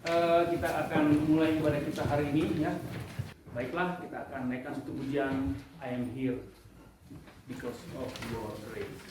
Kita akan mulai ibadah kita hari ini ya. Baiklah, kita akan naikkan satu pujian I am here because of your grace.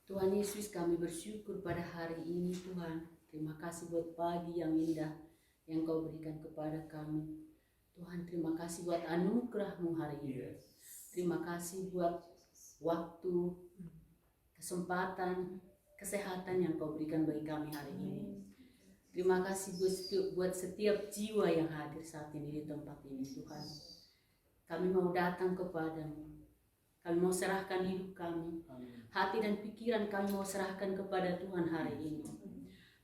Tuhan Yesus, kami bersyukur pada hari ini Tuhan. Terima kasih buat pagi yang indah yang Kau berikan kepada kami. Tuhan, terima kasih buat anugerah-Mu hari ini. Terima kasih buat waktu, kesempatan, kesehatan yang Kau berikan bagi kami hari ini. Terima kasih buat setiap jiwa yang hadir saat ini di tempat ini Tuhan. Kami mau datang kepadamu. Kami mau serahkan hidup kami, hati dan pikiran kami mau serahkan kepada Tuhan hari ini.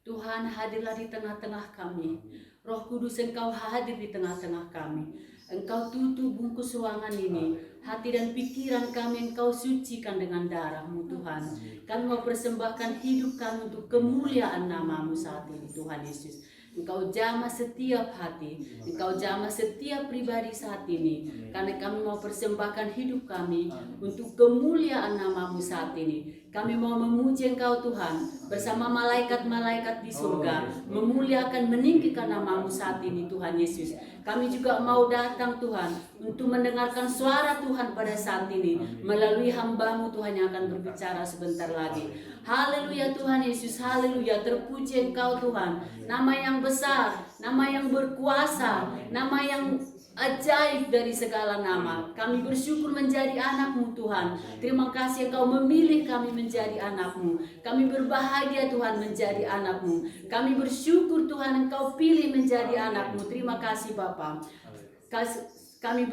Tuhan, hadirlah di tengah-tengah kami. Roh Kudus, Engkau hadir di tengah-tengah kami. Engkau tutup bungkus ruangan ini. Hati dan pikiran kami Engkau sucikan dengan darah-Mu Tuhan. Kami mau persembahkan hidup kami untuk kemuliaan nama-Mu saat ini Tuhan Yesus. Engkau jamah setiap hati, Engkau jamah setiap pribadi saat ini. Karena kami mau persembahkan hidup kami untuk kemuliaan nama-Mu saat ini. Kami mau memuji Engkau Tuhan bersama malaikat-malaikat di surga, memuliakan, meninggikan nama-Mu saat ini Tuhan Yesus. Kami juga mau datang Tuhan untuk mendengarkan suara Tuhan pada saat ini melalui hamba-Mu Tuhan yang akan berbicara sebentar lagi. Haleluya Tuhan Yesus, haleluya, terpuji Engkau Tuhan. Nama yang besar, nama yang berkuasa, nama yang ajaib dari segala nama. Kami bersyukur menjadi anak-Mu Tuhan. Terima kasih Engkau memilih kami menjadi anak-Mu. Kami berbahagia Tuhan menjadi anak-Mu. Kami bersyukur Tuhan Engkau pilih menjadi anak-Mu. Terima kasih Bapa. Kami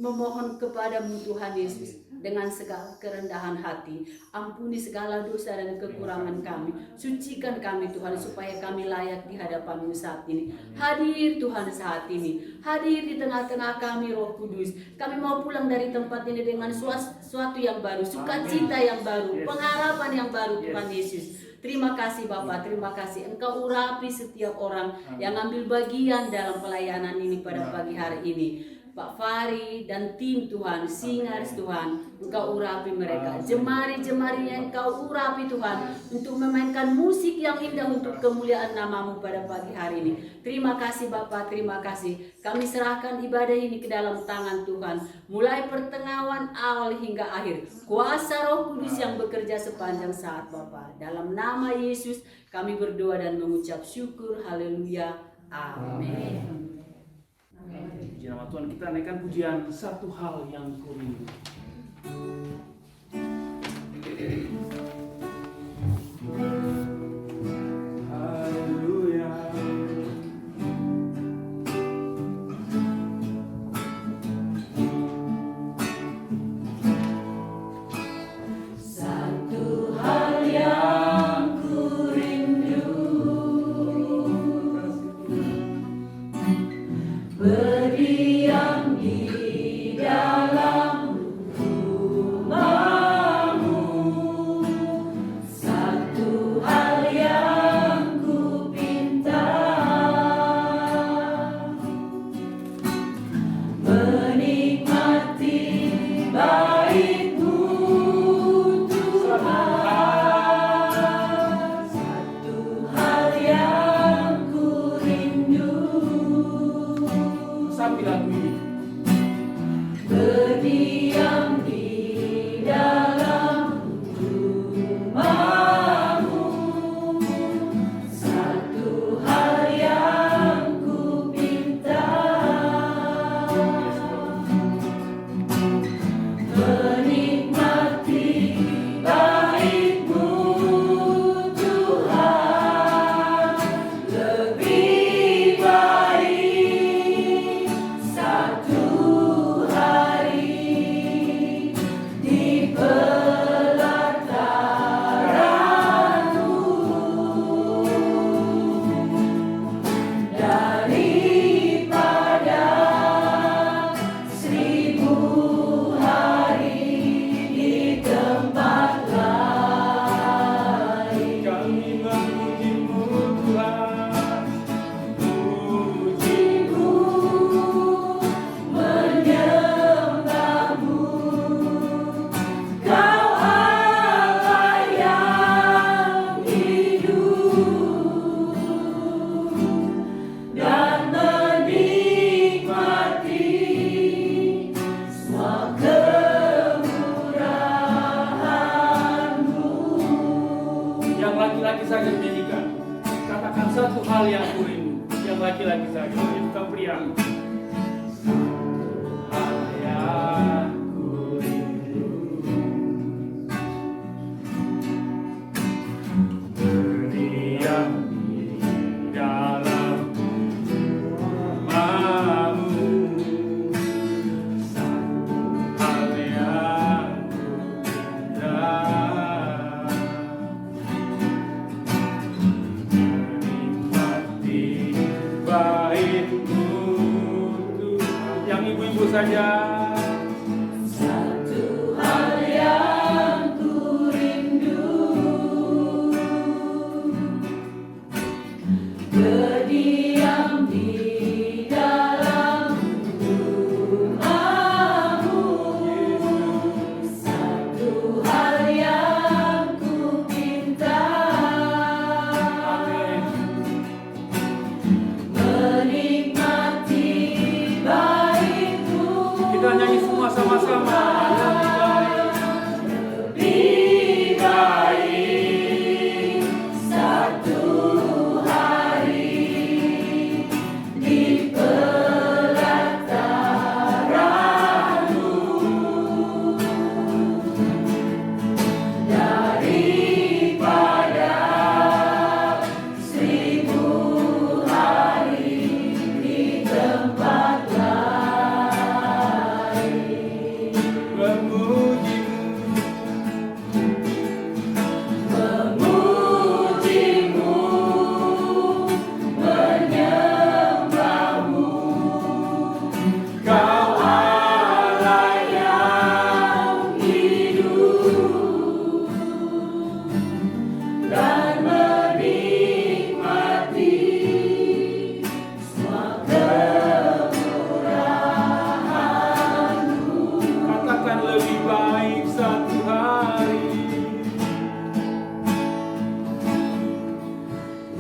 memohon kepadamu Tuhan Yesus dengan segala kerendahan hati. Ampuni segala dosa dan kekurangan kami. Sucikan kami Tuhan supaya kami layak di hadapan-Mu saat ini. Hadir Tuhan saat ini. Hadir di tengah-tengah kami Roh Kudus. Kami mau pulang dari tempat ini dengan sesuatu yang baru. Sukacita yang baru. Pengharapan yang baru Tuhan Yesus. Terima kasih Bapak, terima kasih. Engkau urapi setiap orang yang ambil bagian dalam pelayanan ini pada pagi hari ini. Pak Fari dan tim Tuhan, singers Tuhan, Engkau urapi mereka. Jemari-jemarinya Engkau urapi Tuhan untuk memainkan musik yang indah untuk kemuliaan nama-Mu pada pagi hari ini. Terima kasih Bapak, terima kasih. Kami serahkan ibadah ini ke dalam tangan Tuhan. Mulai pertengahan awal hingga akhir. Kuasa Roh Kudus yang bekerja sepanjang saat Bapak. Dalam nama Yesus kami berdoa dan mengucap syukur. Haleluya. Amin. Puji nama Tuhan, kita naikkan pujian Satu Hal Yang Kurindu. Haleluya. Satu hal yang kurindu, berdiam di dalam rumah-Mu. Satu hal yang kupinta, menikmati baik-Mu Tuhan. Satu hal yang kurindu, Sambil lagu ini. berdiam di dalam rumah-Mu. Satu hal yang kupinta, menikmati baik-Mu Tuhan. Lebih baik satu hari di pelataran-Mu daripada 1000 hari di tempat lain. Kami memuji-Mu Tuhan. Puji-Mu, menyembah-Mu, Kau Allah yang hidup dan menikmati semua kemurahan-Mu. Yang laki-laki saja menyanyikan. Katakan satu hal yang kurindu. Yang laki-laki saja. Kita pria. Hal yang kurindu, berdiam di dalam rumah-Mu. Satu hal yang kupinta, menikmati baik-Mu Tuhan. Yang ibu-ibu saja. Satu hal yang kurindu, berdiam di dalam rumah-Mu. Satu hal yang ku minta, menikmati baik-Mu. Kita nyanyi semua sama-sama. Lebih baik satu hari di pelataran-Mu daripada 1000 hari di tempat lain. Memuji-Mu, menyembah-Mu, Kau Allah yang hidup, dan menikmati semua kemurahan-Mu. Katakan lebih baik satu hari.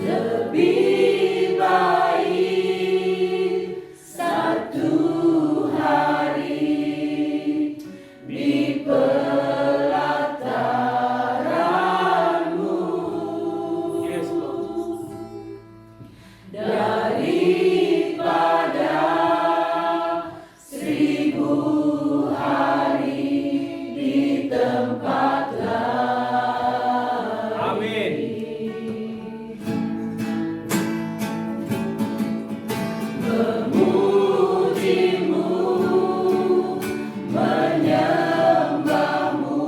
Lebih baik satu hari di pelataran-Mu Yes, Lord. daripada 1000 hari di tempat lain. Amin. Memuji-Mu, menyembah-Mu,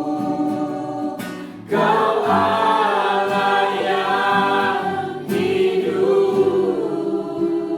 Kau Allah yang hidup,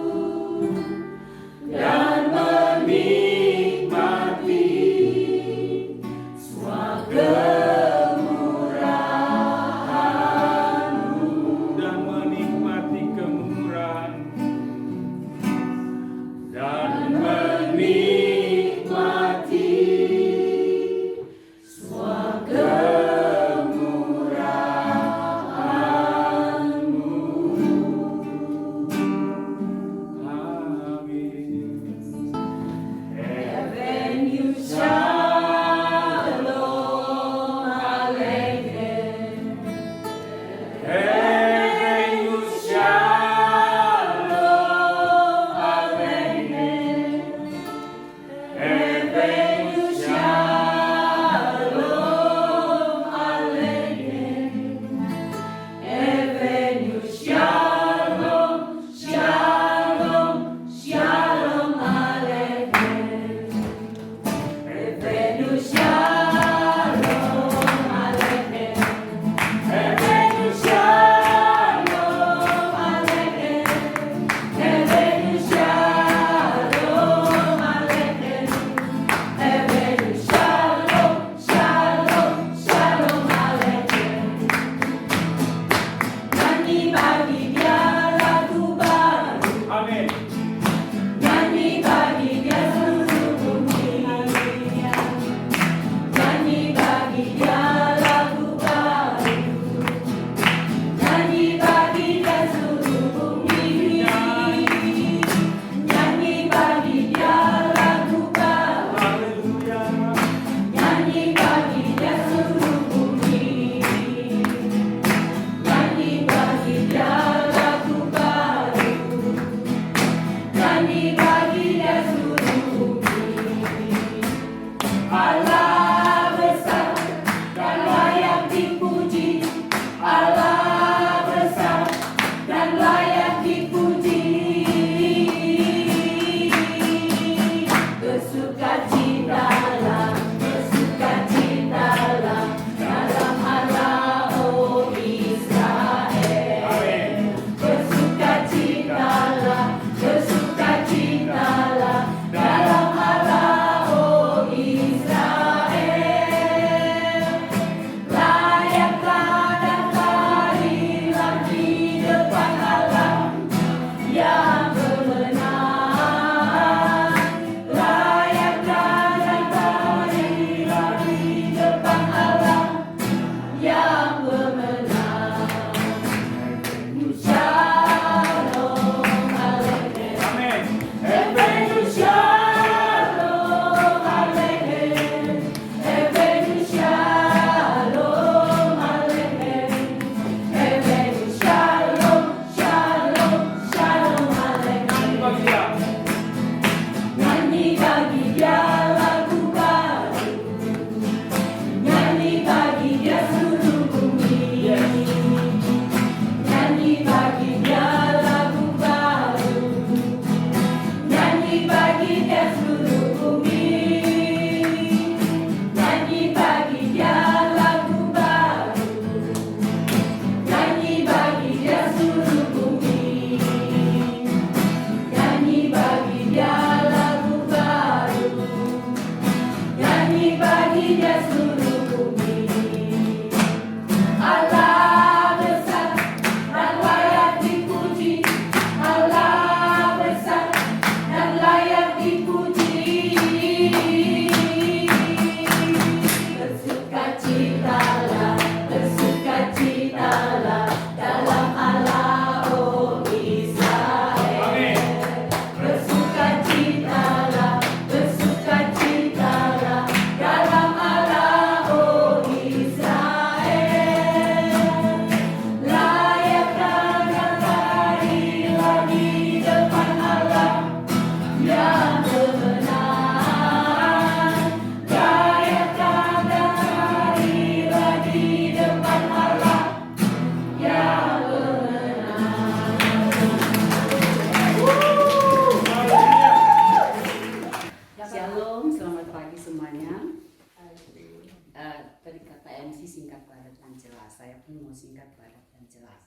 saya pun mau singkat padat dan jelas.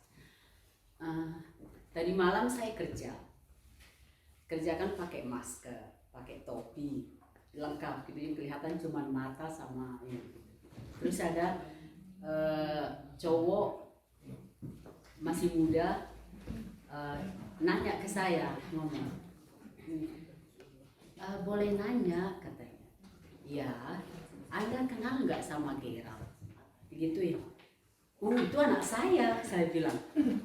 Tadi malam saya kerja kan pakai masker, pakai topi, lengkap gitu, yang kelihatan cuma mata sama ini. Terus ada cowok masih muda nanya ke saya, ngomong, boleh nanya, katanya. Ya, Anda kenal nggak sama Gerald? Digituin. Itu anak saya bilang.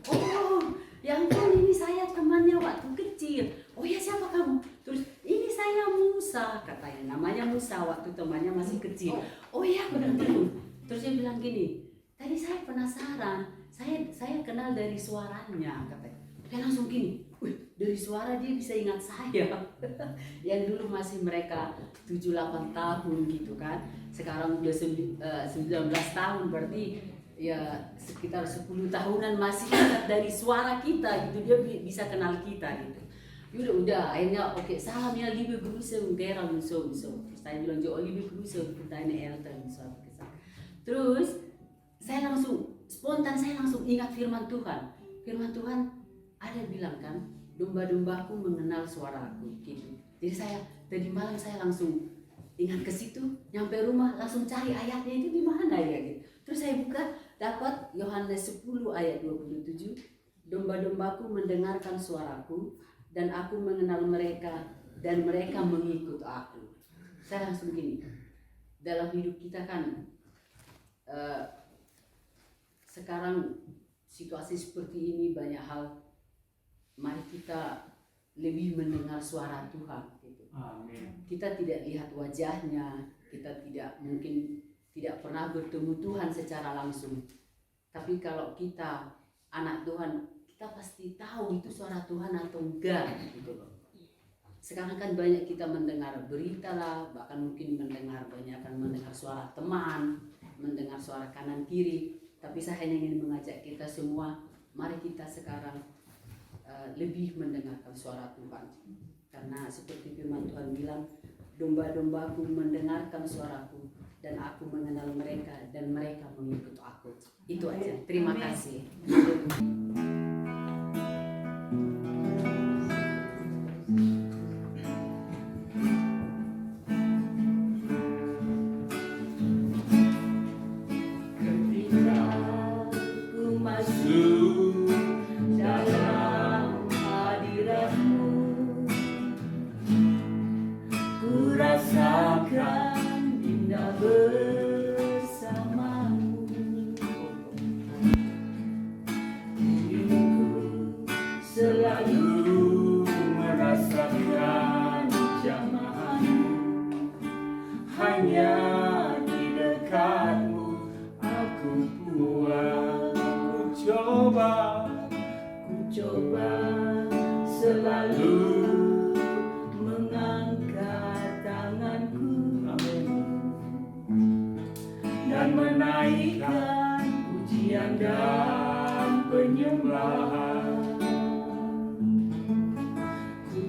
Oh, ya ampun, ini saya temannya waktu kecil. Oh ya, siapa kamu? Terus ini saya Musa, katanya. Namanya Musa waktu temannya masih kecil. Oh ya, benar-benar. Terus dia bilang gini, tadi saya penasaran, saya kenal dari suaranya, katanya. Dia langsung gini, wih, dari suara dia bisa ingat saya. Yang dulu masih mereka 7-8 tahun gitu kan. Sekarang udah 19 tahun, berarti ya sekitar 10 tahunan masih ingat dari suara kita gitu, dia bisa kenal kita gitu. Udah akhirnya oke, salam ya, liebe Grüße und Gerald und so. Terus saya bilang juga, liebe Grüße und deine Eltern, so. Terus saya langsung spontan, saya langsung ingat firman Tuhan ada bilang kan, domba-dombaku mengenal suaraku gitu. Jadi tadi malam saya langsung ingat ke situ, nyampe rumah langsung cari ayatnya itu di mana ya gitu. Terus saya buka, dapat Yohanes 10 ayat 27, domba-dombaku mendengarkan suaraku dan aku mengenal mereka dan mereka mengikut aku. Saya langsung gini, dalam hidup kita kan sekarang situasi seperti ini banyak hal, mari kita lebih mendengar suara Tuhan gitu. Amin. Kita tidak lihat wajahnya, kita mungkin tidak pernah bertemu Tuhan secara langsung. Tapi kalau kita anak Tuhan, kita pasti tahu itu suara Tuhan atau enggak gitu loh. Sekarang kan banyak kita mendengar berita lah, bahkan mungkin mendengar suara teman, mendengar suara kanan kiri. Tapi saya ingin mengajak kita semua, mari kita sekarang lebih mendengarkan suara Tuhan. Karena seperti firman Tuhan bilang, domba-dombaku mendengarkan suaraku dan aku mengenal mereka dan mereka mengikut aku. Itu aja. Terima kasih. Selalu merasakan jamahanmu, hanya di dekatmu aku puas. Ku coba selalu mengangkat tanganku dan menaikkan pujian dan penyembahan.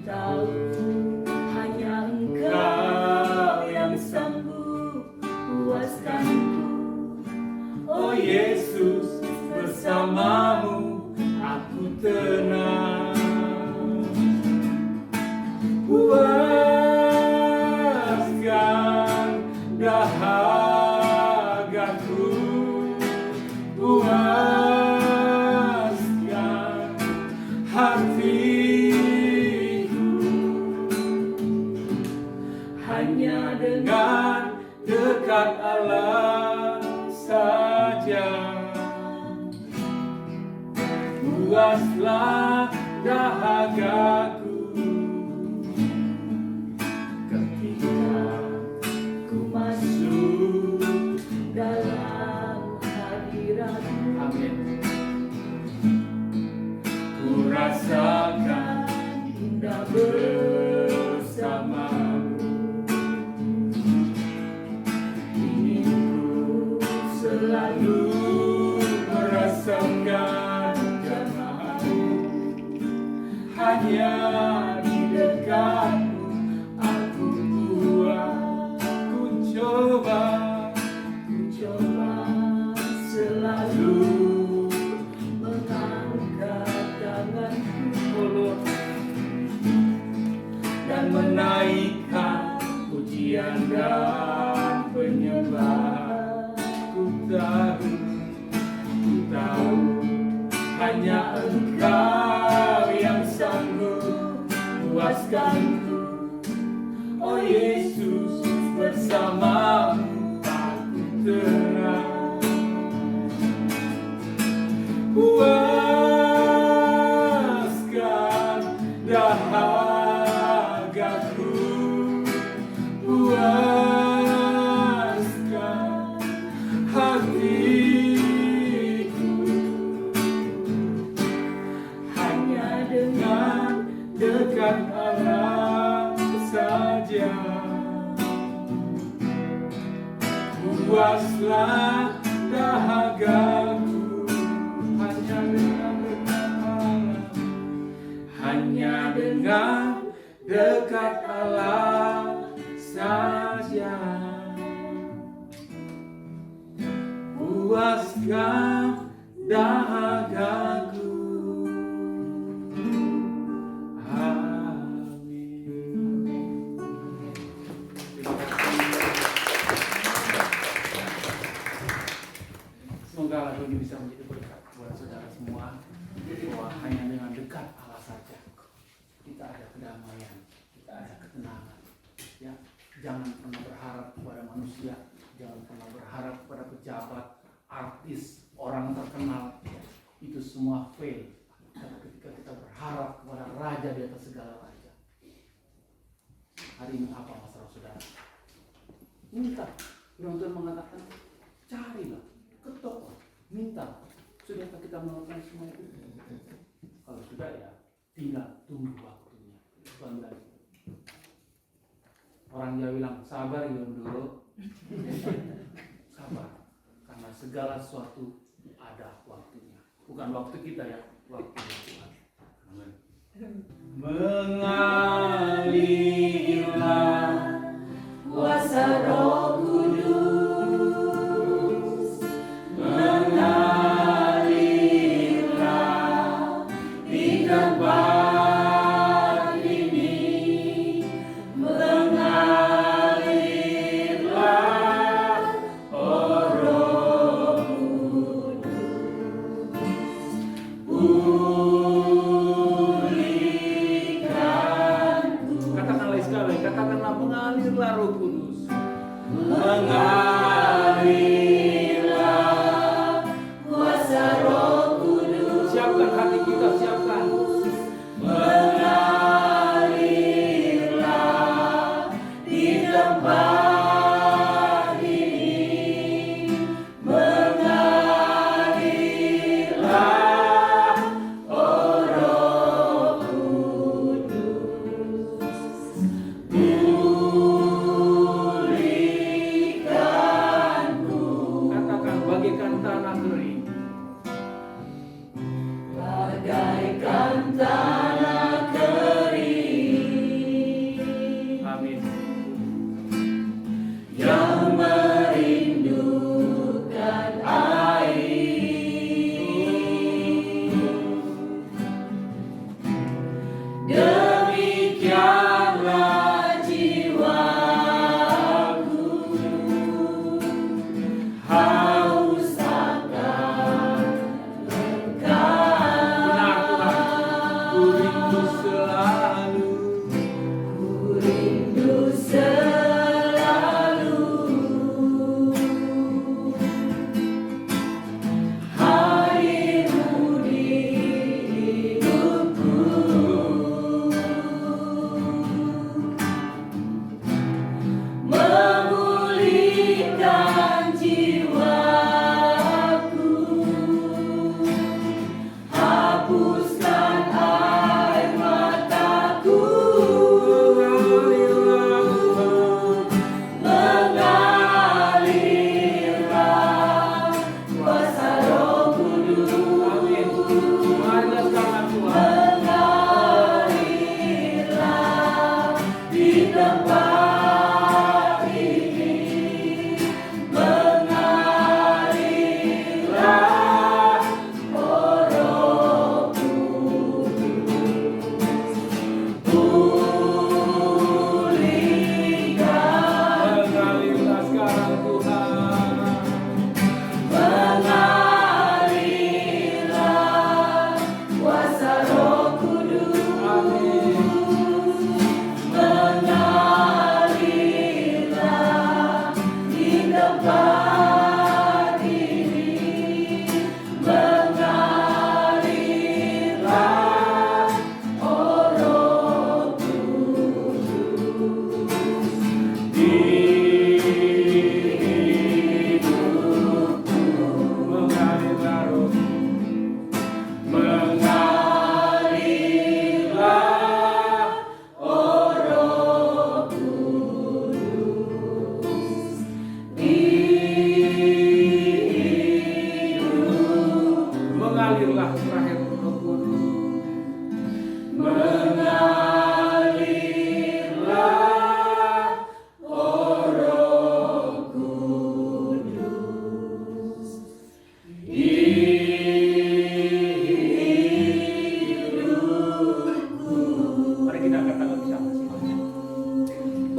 Tahu hanya Engkau yang sanggup puaskanku. Oh Yesus, bersamamu aku tenang. Puaskan dahagaku, puaskan hati. Hanya dengan dekat Allah saja, puaslah dahagaku. Ketika ku masuk dalam hadirat-Mu, amin, ku rasakan indah bersamamu. Selalu merasakan jamahanmu, hanya di dekatmu aku puas. Ku coba selalu puaskanku. Oh Yesus, bersamamu aku tenang. Puaskan dahagaku, puaskan hatiku. Hanya dengan dekat Allah saja, puaslah dahagaku. Hanya dengan dekat Allah, hanya dengan dekat Allah saja, puaskan dahagaku. Semoga lagu ini bisa menjadi berkat buat saudara semua, bahwa hanya dengan dekat Allah saja kita ada kedamaian, kita ada ketenangan. Ya, jangan pernah berharap kepada manusia, jangan pernah berharap kepada pejabat, artis, orang terkenal. Ya, itu semua fail. Tapi ketika kita berharap kepada Raja di atas segala raja. Hari ini apa masalah saudara? Minta. Tuhan mengatakan, carilah, ketoklah, minta. Sudahkah kita melakukan semua itu? Kalau sudah, ya tinggal tunggu waktunya. Tuhan bilang, orang Jawa bilang sabar ya dulu. Sabar, karena segala sesuatu ada waktunya. Bukan waktu kita ya, waktu Tuhan. Amin. Mengalirlah kuasa Roh Kudus, mengalirlah di tempat ini, mengalirlah oh Roh Kudus, pulihkanku. Katakanlah sekali, katakanlah mengalirlah Roh Kudus. Mengalirlah kuasa Roh Kudus. Siapkan hati kita, siapkan. Mengalirlah di tempat ini. Mengalirlah oh Roh Kudus. Katakan bagaikan tanah kering. Bagaikan tanah kering Amin. yang merindukan air, demikianlah jiwaku haus akan Benar Tuhan. Ku rindu selalu. ku rindu selalu hadirmu di hidupku, memulihkan jiwaku, hapuskan air mata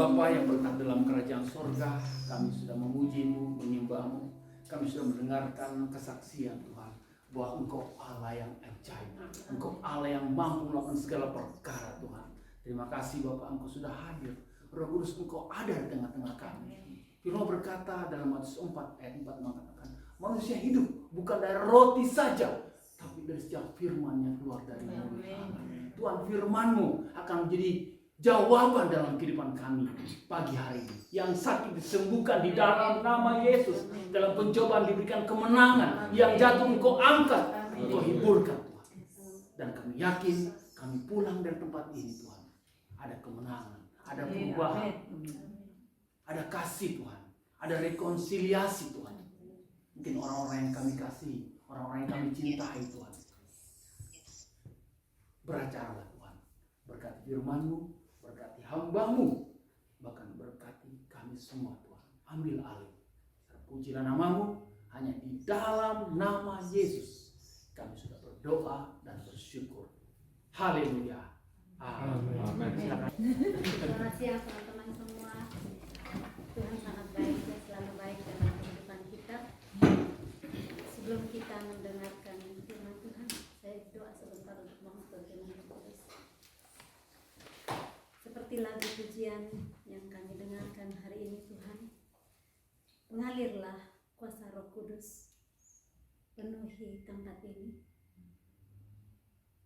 Bapa yang berkat dalam kerajaan sorga, kami sudah memuji-Mu, menyembah-Mu. Kami sudah mendengarkan kesaksian Tuhan bahwa Engkau Allah yang ajaib, Engkau Allah yang mampu melakukan segala perkara Tuhan. Terima kasih Bapa, Engkau sudah hadir. Roh Kudus, Engkau ada di tengah-tengah kami. Firman berkata dalam Matius 4 ayat 4 mengatakan, manusia hidup bukan dari roti saja, tapi dari setiap firman yang keluar dari mulut Allah. Tuhan, firman-Mu akan menjadi jawaban dalam kehidupan kami pagi hari ini. Yang sakit disembuhkan di dalam nama Yesus. Dalam pencobaan diberikan kemenangan. Yang jatuh Engkau angkat, Engkau hiburkan Tuhan. Dan kami yakin kami pulang dari tempat ini Tuhan, ada kemenangan, ada perubahan, ada kasih Tuhan, ada rekonsiliasi Tuhan. Mungkin orang-orang yang kami kasih, orang-orang yang kami cintai Tuhan, beracaralah Tuhan, berkati firman-Mu, berkati hamba-Mu, bahkan berkati kami semua Tuhan. Ambil alih, terpujilah nama-Mu. Hanya di dalam nama Yesus kami sudah berdoa dan bersyukur. Haleluya. Amin. Silakan. Selamat siang teman-teman semua. Tuhan sangat baik dan selalu baik dalam kehidupan kita. Sebelum kita mendengarkan firman Tuhan, saya doa sebentar untuk mohon perkenan Kudus. Seperti lagu pujian yang kami dengarkan hari ini Tuhan, mengalirlah kuasa Roh Kudus penuhi tempat ini.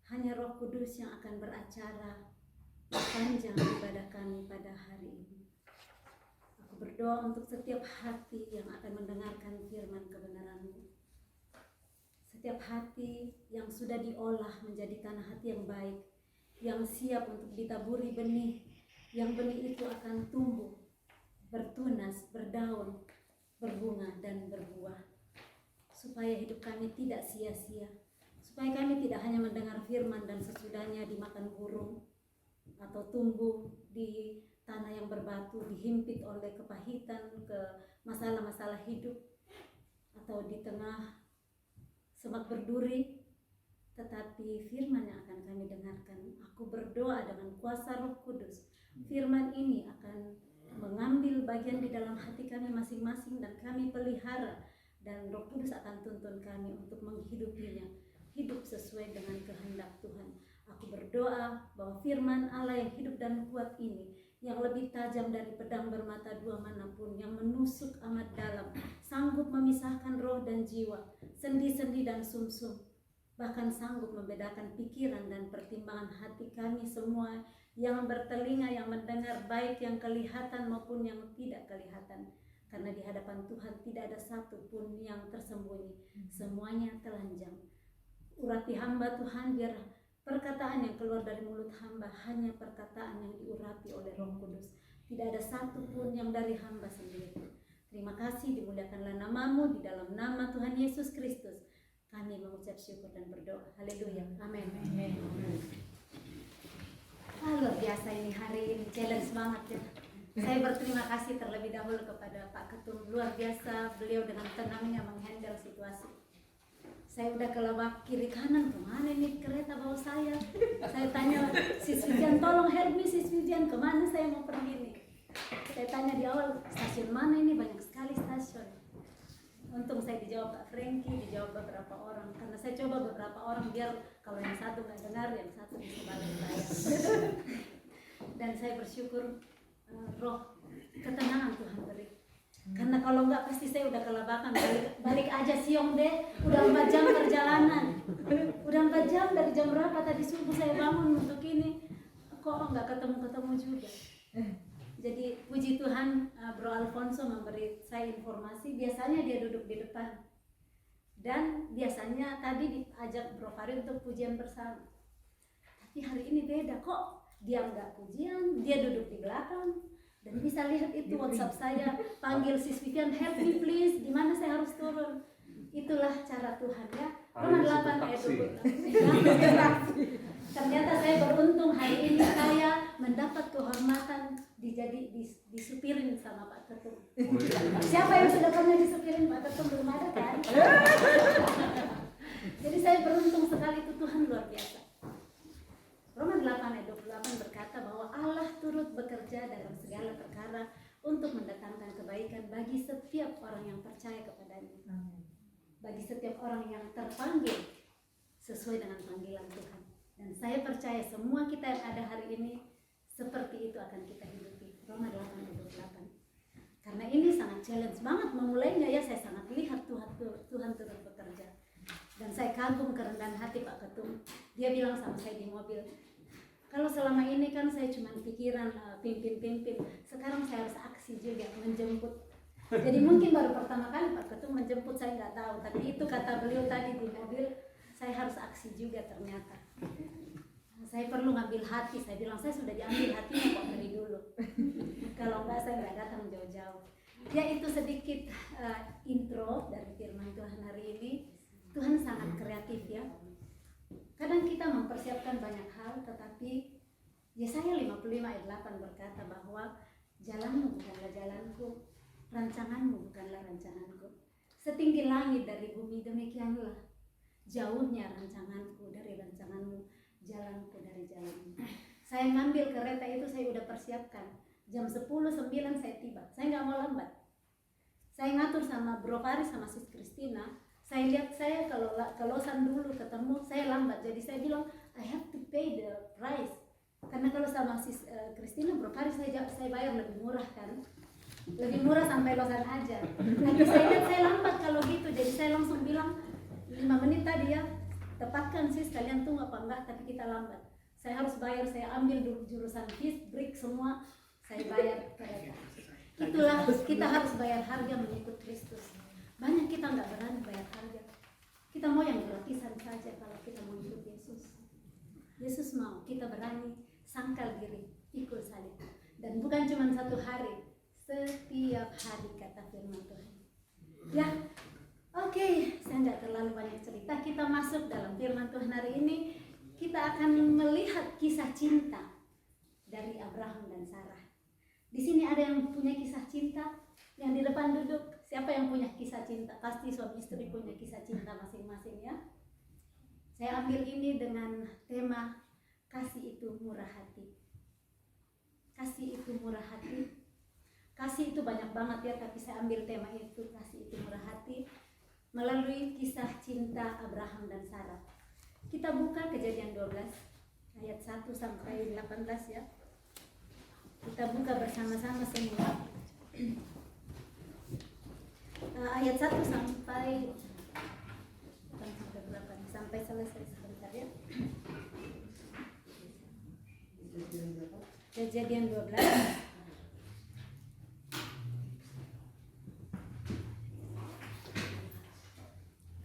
Hanya Roh Kudus yang akan beracara sepanjang ibadah kami pada hari ini. Aku berdoa untuk setiap hati yang akan mendengarkan firman kebenaran-Mu. Setiap hati yang sudah diolah menjadi tanah hati yang baik, yang siap untuk ditaburi benih, yang benih itu akan tumbuh, bertunas, berdaun, berbunga dan berbuah. Supaya hidup kami tidak sia-sia. Supaya kami tidak hanya mendengar firman dan sesudahnya dimakan burung atau tumbuh di tanah yang berbatu, dihimpit oleh kepahitan, ke masalah-masalah hidup, atau di tengah semak berduri, tetapi firman yang akan kami dengarkan. Aku berdoa dengan kuasa Roh Kudus, firman ini akan mengambil bagian di dalam hati kami masing-masing dan kami pelihara, dan Roh Kudus akan tuntun kami untuk menghidupinya, hidup sesuai dengan kehendak Tuhan. Aku berdoa bahwa firman Allah yang hidup dan kuat ini, yang lebih tajam dari pedang bermata dua manapun, yang menusuk amat dalam, sanggup memisahkan roh dan jiwa, sendi-sendi dan sumsum, bahkan sanggup membedakan pikiran dan pertimbangan hati kami semua yang bertelinga, yang mendengar, baik yang kelihatan maupun yang tidak kelihatan. Karena di hadapan Tuhan tidak ada satu pun yang tersembunyi, semuanya telanjang. Urati hamba Tuhan, biar perkataan yang keluar dari mulut hamba hanya perkataan yang diurapi oleh Roh Kudus. Tidak ada satu pun yang dari hamba sendiri. Terima kasih, dimuliakanlah nama-Mu di dalam nama Tuhan Yesus Kristus. Kami mengucap syukur dan berdoa. Haleluya. Amin. Luar biasa ini hari ini, challenge banget ya. Saya berterima kasih terlebih dahulu kepada Pak Ketum. Luar biasa beliau dengan tenangnya menghandle situasi. Saya udah kelabak kiri kanan, kemana nih kereta bawa saya? Saya tanya Sis Vivian, tolong help me Sis Vivian, kemana saya mau pergi nih? Saya tanya di awal, stasiun mana ini? Banyak sekali stasiun. Untung saya dijawab Pak Frankie, dijawab beberapa orang. Karena saya coba beberapa orang biar kalau yang satu nggak dengar, yang satu bisa balik saya. Dan saya bersyukur roh ketenangan Tuhan beri. Karena kalau enggak pasti saya udah kelabakan, balik aja siang deh. Udah 4 jam perjalanan. Udah 4 jam dari jam berapa tadi subuh saya bangun untuk ini. Kok enggak ketemu-ketemu juga. Jadi puji Tuhan, Bro Alfonso memberi saya informasi. Biasanya dia duduk di depan. Dan biasanya tadi diajak Bro Farid untuk pujian bersama. Tapi hari ini beda kok. Dia enggak pujian, dia duduk di belakang. Dan bisa lihat itu WhatsApp saya, panggil Sis Vivian, help me please, di mana saya harus turun. Itulah cara Tuhan ya. Roma 8 ayat 20. Ternyata saya beruntung hari ini saya mendapat kehormatan disupirin sama Pak Ketum. Siapa yang sudah pernah disupirin Pak Ketum? Belum ada kan? Jadi saya beruntung sekali, itu Tuhan luar biasa. Roma 8 ayat 28 berkata bahwa Allah turut bekerja bekerja dalam segala perkara untuk mendatangkan kebaikan bagi setiap orang yang percaya kepadanya. Bagi setiap orang yang terpanggil sesuai dengan panggilan Tuhan. Dan saya percaya semua kita yang ada hari ini seperti itu akan kita hidupi. Roma 8:28. Karena ini sangat challenge banget memulainya ya, saya sangat lihat Tuhan turut bekerja. Dan saya kagum kerendahan hati Pak Ketum. Dia bilang sama saya di mobil, kalau selama ini kan saya cuma pikiran pimpin, sekarang saya harus aksi juga menjemput. Jadi mungkin baru pertama kali Pak Ketum menjemput, saya nggak tahu, tapi itu kata beliau tadi di mobil, saya harus aksi juga ternyata. Saya perlu ngambil hati, saya bilang saya sudah diambil hatinya kok dari dulu. Kalau enggak saya nggak datang jauh-jauh. Ya itu sedikit intro dari firman Tuhan hari ini. Tuhan sangat kreatif ya. Kadang kita mempersiapkan banyak hal, tetapi Yesaya 55 ayat 8 berkata bahwa jalanmu bukanlah jalanku, rancanganmu bukanlah rancanganku. Setinggi langit dari bumi demikianlah jauhnya rancanganku dari rancanganmu, jalanku dari jalanmu. Saya ngambil kereta itu saya udah persiapkan. Jam 10:09 saya tiba. Saya nggak mau lambat. Saya ngatur sama Bro Faris sama Sis Christina. Saya lihat saya kalau ke Lausanne dulu ketemu saya lambat. Jadi saya bilang I have to pay the price. Karena kalau sama Sis Christina, Bro Faris saya bayar lebih murah kan. Lebih murah sampai Lausanne aja. Tapi saya lihat saya lambat kalau gitu. Jadi saya langsung bilang 5 menit tadi ya, tepatkan sis kalian tunggu apa enggak, tapi kita lambat. Saya harus bayar, saya ambil jurusan fees, break semua, saya bayar kereta. Itulah kita harus bayar harga mengikut Kristus. Banyak kita nggak berani bayar harga. Kita mau yang gratisan saja kalau kita mau ikut Yesus. Yesus mau kita berani sangkal diri, pikul salib. Dan bukan cuma 1 hari, setiap hari kata firman Tuhan. Ya. Oke, saya nggak terlalu banyak cerita. Kita masuk dalam firman Tuhan hari ini. Kita akan melihat kisah cinta dari Abraham dan Sarah. Di sini ada yang punya kisah cinta, yang di depan duduk. Siapa yang punya kisah cinta? Pasti suami istri punya kisah cinta masing-masing ya. Saya ambil ini dengan tema kasih itu murah hati. Kasih itu murah hati. Kasih itu banyak banget ya, tapi saya ambil tema itu, kasih itu murah hati, melalui kisah cinta Abraham dan Sarah. Kita buka Kejadian 12 ayat 1 sampai 18 ya. Kita buka bersama-sama semua. Ayat 1 sampai berapa? Sampai selesai sebentar ya. Kejadian 12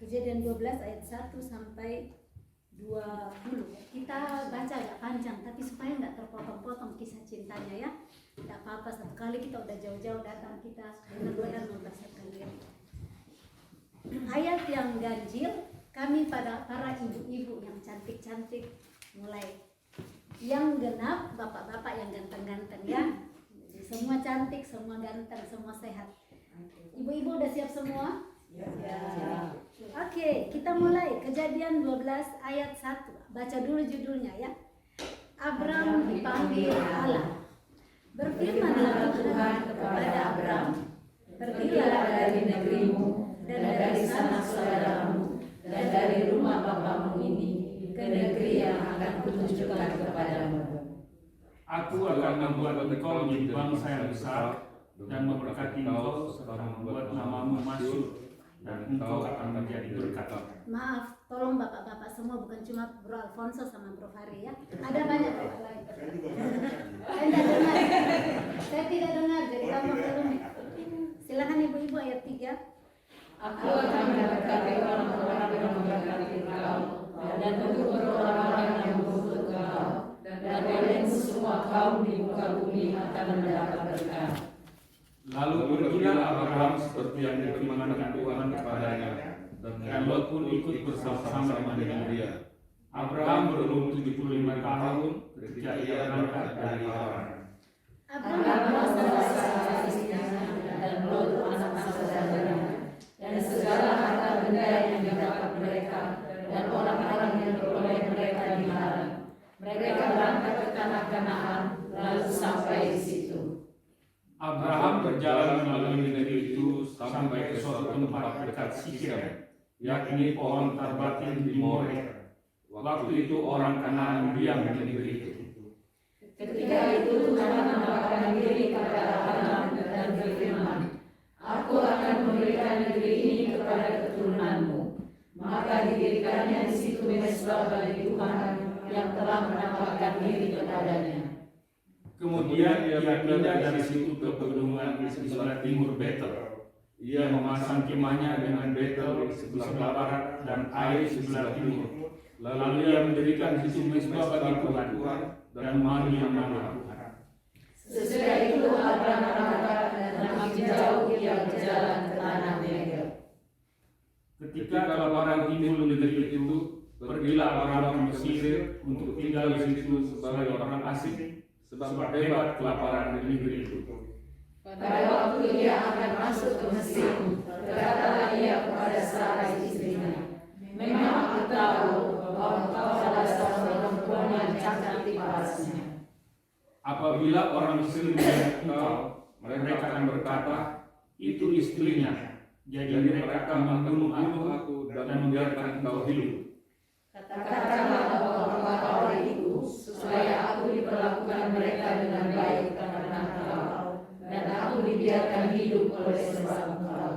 Kejadian 12 ayat 1 sampai 20 ya. Kita baca agak panjang tapi supaya nggak terpotong-potong kisah cintanya ya. Tidak apa-apa, satu kali kita udah jauh-jauh datang, kita benar-benar mempersiapkan diri. Ayat yang ganjil, kami pada para ibu-ibu yang cantik-cantik mulai. Yang genap, bapak-bapak yang ganteng-ganteng ya. Jadi semua cantik, semua ganteng, semua sehat. Ibu-ibu udah siap semua? Ya. Oke, kita mulai. Kejadian 12 ayat 1. Baca dulu judulnya ya. Abram dipanggil Allah. Berfirmanlah Tuhan kepada Abram, pergilah dari negerimu dan dari sanak saudaramu dan dari rumah bapamu ini ke negeri yang akan kutunjukkan kepadamu. Aku akan membuat engkau menjadi bangsa yang besar dan memberkati engkau serta membuat namamu masyhur dan engkau akan menjadi berkat. Maaf, tolong bapak-bapak semua, bukan cuma Bro Alfonso sama Bro Fahri ya. Ada banyak bapak lain. Saya tidak dengar. Saya tidak dengar, jadi kamu belum. Silakan ibu-ibu ayat 3. Aku akan memberkati orang-orang yang memberkati engkau, dan mengukur orang-orang yang mengukur engkau, dan olehmu semua kaum di muka bumi akan mendapat berkat. Lalu pergilah Abraham seperti yang difirmankan Tuhan kepadanya, dan Lot pun ikut bersama-sama dengan dia. Abraham berumur 75 tahun ketika ia berangkat dari Haran. Abraham bersama istrinya dan Lot anak saudaranya, dan segala harta benda yang didapat mereka dan orang-orang yang diperoleh mereka di Haran. Mereka berangkat ke tanah Kanaan lalu sampai di situ. Abraham berjalan melalui negeri itu sampai ke suatu tempat dekat Sikem, yakni pohon tarbatin di More. Waktu itu orang Kanaan diam di negeri itu. Ketika itu Tuhan menampakkan diri kepada Abraham dan berfirman, Aku akan memberikan negeri ini kepada keturunanmu. Maka didirikannya di situ mesbah bagi Tuhan yang telah menampakkan diri kepadanya. Kemudian ia pindah dari situ ke pegunungan di sebelah timur Betel. Ia memasang kemahnya dengan Betel di sebelah barat dan Ai di sebelah timur. Lalu ia mendirikan di situ mesbah bagi Tuhan dan memanggil nama Tuhan. Sesudah itu Abraham berangkat dan makin jauh ia berjalan ke tanah Negev. Ketika kelaparan timbul di negeri itu, pergilah Abraham ke Mesir untuk tinggal di situ sebagai orang asing, sebab hebat kelaparan di negeri itu. Pada waktu ia akan masuk ke Mesir, berkatalah ia kepada Sarai istrinya, Memang aku tahu bahwa engkau adalah seorang perempuan yang cacat di parasnya. Apabila orang Mesir melihat engkau, mereka akan berkata, itu istrinya. Jadi mereka membunuh aku dan membiarkan engkau hidup. Katakanlah bahwa engkau itu, supaya aku diperlakukan mereka dengan baik karena engkau, dan aku dibiarkan hidup oleh sebab engkau.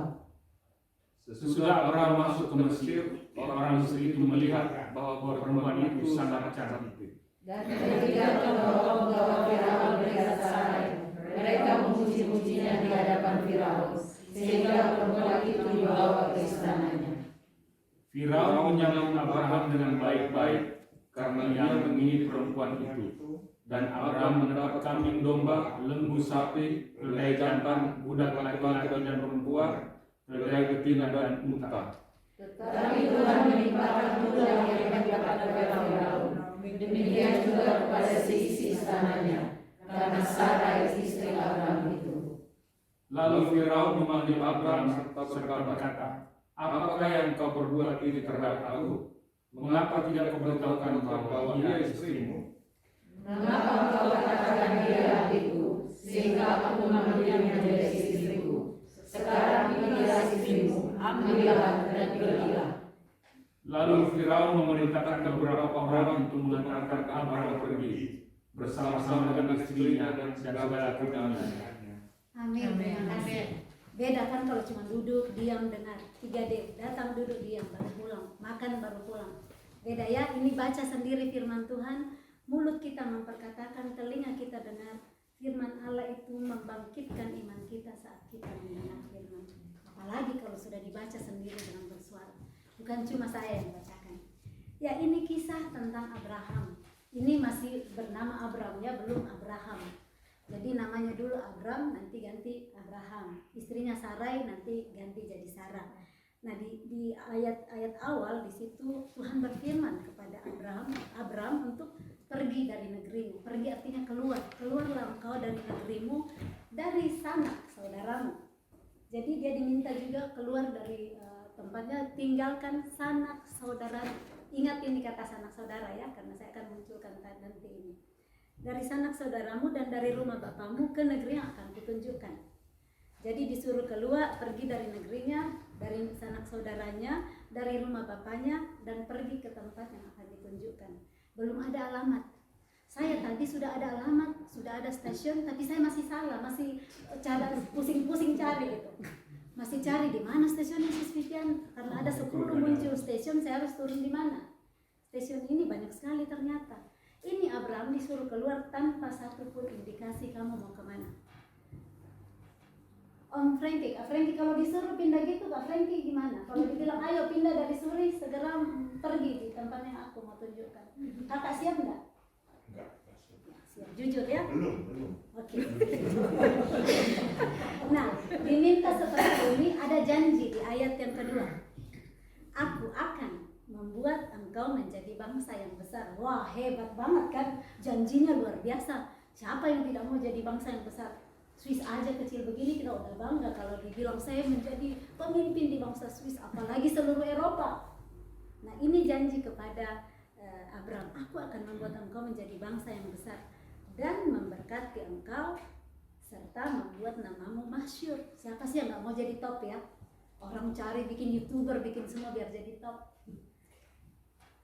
Sesudah orang masuk ke Mesir, orang Mesir itu melihat bahwa perempuan itu sangat cantik. Dan ketika membawa Firaun mereka Sarai, mereka memuji-mujinya di hadapan Firaun, sehingga perempuan itu dibawa ke istananya. Firaun menyambut Abraham dengan baik-baik karena ia mengingini perempuan itu. Dan Abraham mendapat kambing domba, lembu sapi, keledai jantan, budak laki-laki dan perempuan, keledai betina dan unta. Tetapi Tuhan menimpakan hutang yang hebat kepada Firaun, demikian juga kepada seisi istananya, karena Sarai istri Abraham itu. Lalu Firaun memanggil Abraham serta berkata, apakah yang kau perbuat ini terhadap aku? Mengapa tidak kau beritahukan bahwa dia istrimu? Mengapa engkau katakan dia adikku, sehingga aku mengambilnya menjadi istriku? Sekarang inilah istrimu, ambillah dan pergilah. Lalu Firaun memerintahkan beberapa orang untuk mengantarkan Abraham pergi bersama-sama dengan istrinya dan segala keturunannya. Amin. Terima kasih. Beda kan kalau cuma duduk, diam, dengar. 3D, datang, duduk, diam, baru pulang. Makan, baru pulang. Beda ya, ini baca sendiri firman Tuhan. Mulut kita memperkatakan, telinga kita dengar. Firman Allah itu membangkitkan iman kita saat kita mendengar firman. Apalagi kalau sudah dibaca sendiri dengan bersuara. Bukan cuma saya yang bacakan. Ya, ini kisah tentang Abraham. Ini masih bernama Abram ya, belum Abraham. Jadi namanya dulu Abram, nanti ganti Abraham. Istrinya Sarai, nanti ganti jadi Sarah. Nah di ayat-ayat awal di situ Tuhan berfirman kepada Abram untuk pergi dari negerimu. Pergi artinya keluar. Keluarlah engkau dari negerimu, dari sanak saudaramu. Jadi dia diminta juga keluar dari tempatnya, tinggalkan sanak saudara. Ingat ini kata sanak saudara ya, karena saya akan munculkan nanti ini. Dari sanak saudaramu dan dari rumah bapamu ke negeri yang akan kutunjukkan. Jadi disuruh keluar, pergi dari negerinya, dari sanak saudaranya, dari rumah bapaknya, dan pergi ke tempat yang akan ditunjukkan. Belum ada alamat. Saya tadi sudah ada alamat, sudah ada stasiun, tapi saya masih salah, masih pusing-pusing cari gitu. Masih cari di mana stasiun Yesus Vivian, karena ada 10 muncul stasiun, saya harus turun di mana. Stasiun ini banyak sekali ternyata. Ini Abraham disuruh keluar tanpa satupun indikasi kamu mau kemana. Om Frankie, Kak Frankie kalau disuruh pindah gitu, Kak Frankie gimana? Kalau dibilang ayo pindah dari Suri, segera pergi di tempat yang aku mau tunjukkan. Kakak siap nggak? Enggak. Siap, jujur ya? Belum. Oke. Nah, diminta seperti ini, ada janji di ayat yang kedua. Aku akan membuat engkau menjadi bangsa yang besar. Wah, hebat banget kan? Janjinya luar biasa. Siapa yang tidak mau jadi bangsa yang besar? Swiss aja kecil begini kita udah bangga kalau dibilang saya menjadi pemimpin di bangsa Swiss, apalagi seluruh Eropa. Nah, ini janji kepada Abraham. Aku akan membuat engkau menjadi bangsa yang besar dan memberkati engkau serta membuat namamu masyhur. Siapa sih yang nggak mau jadi top ya? Orang cari bikin YouTuber, bikin semua biar jadi top.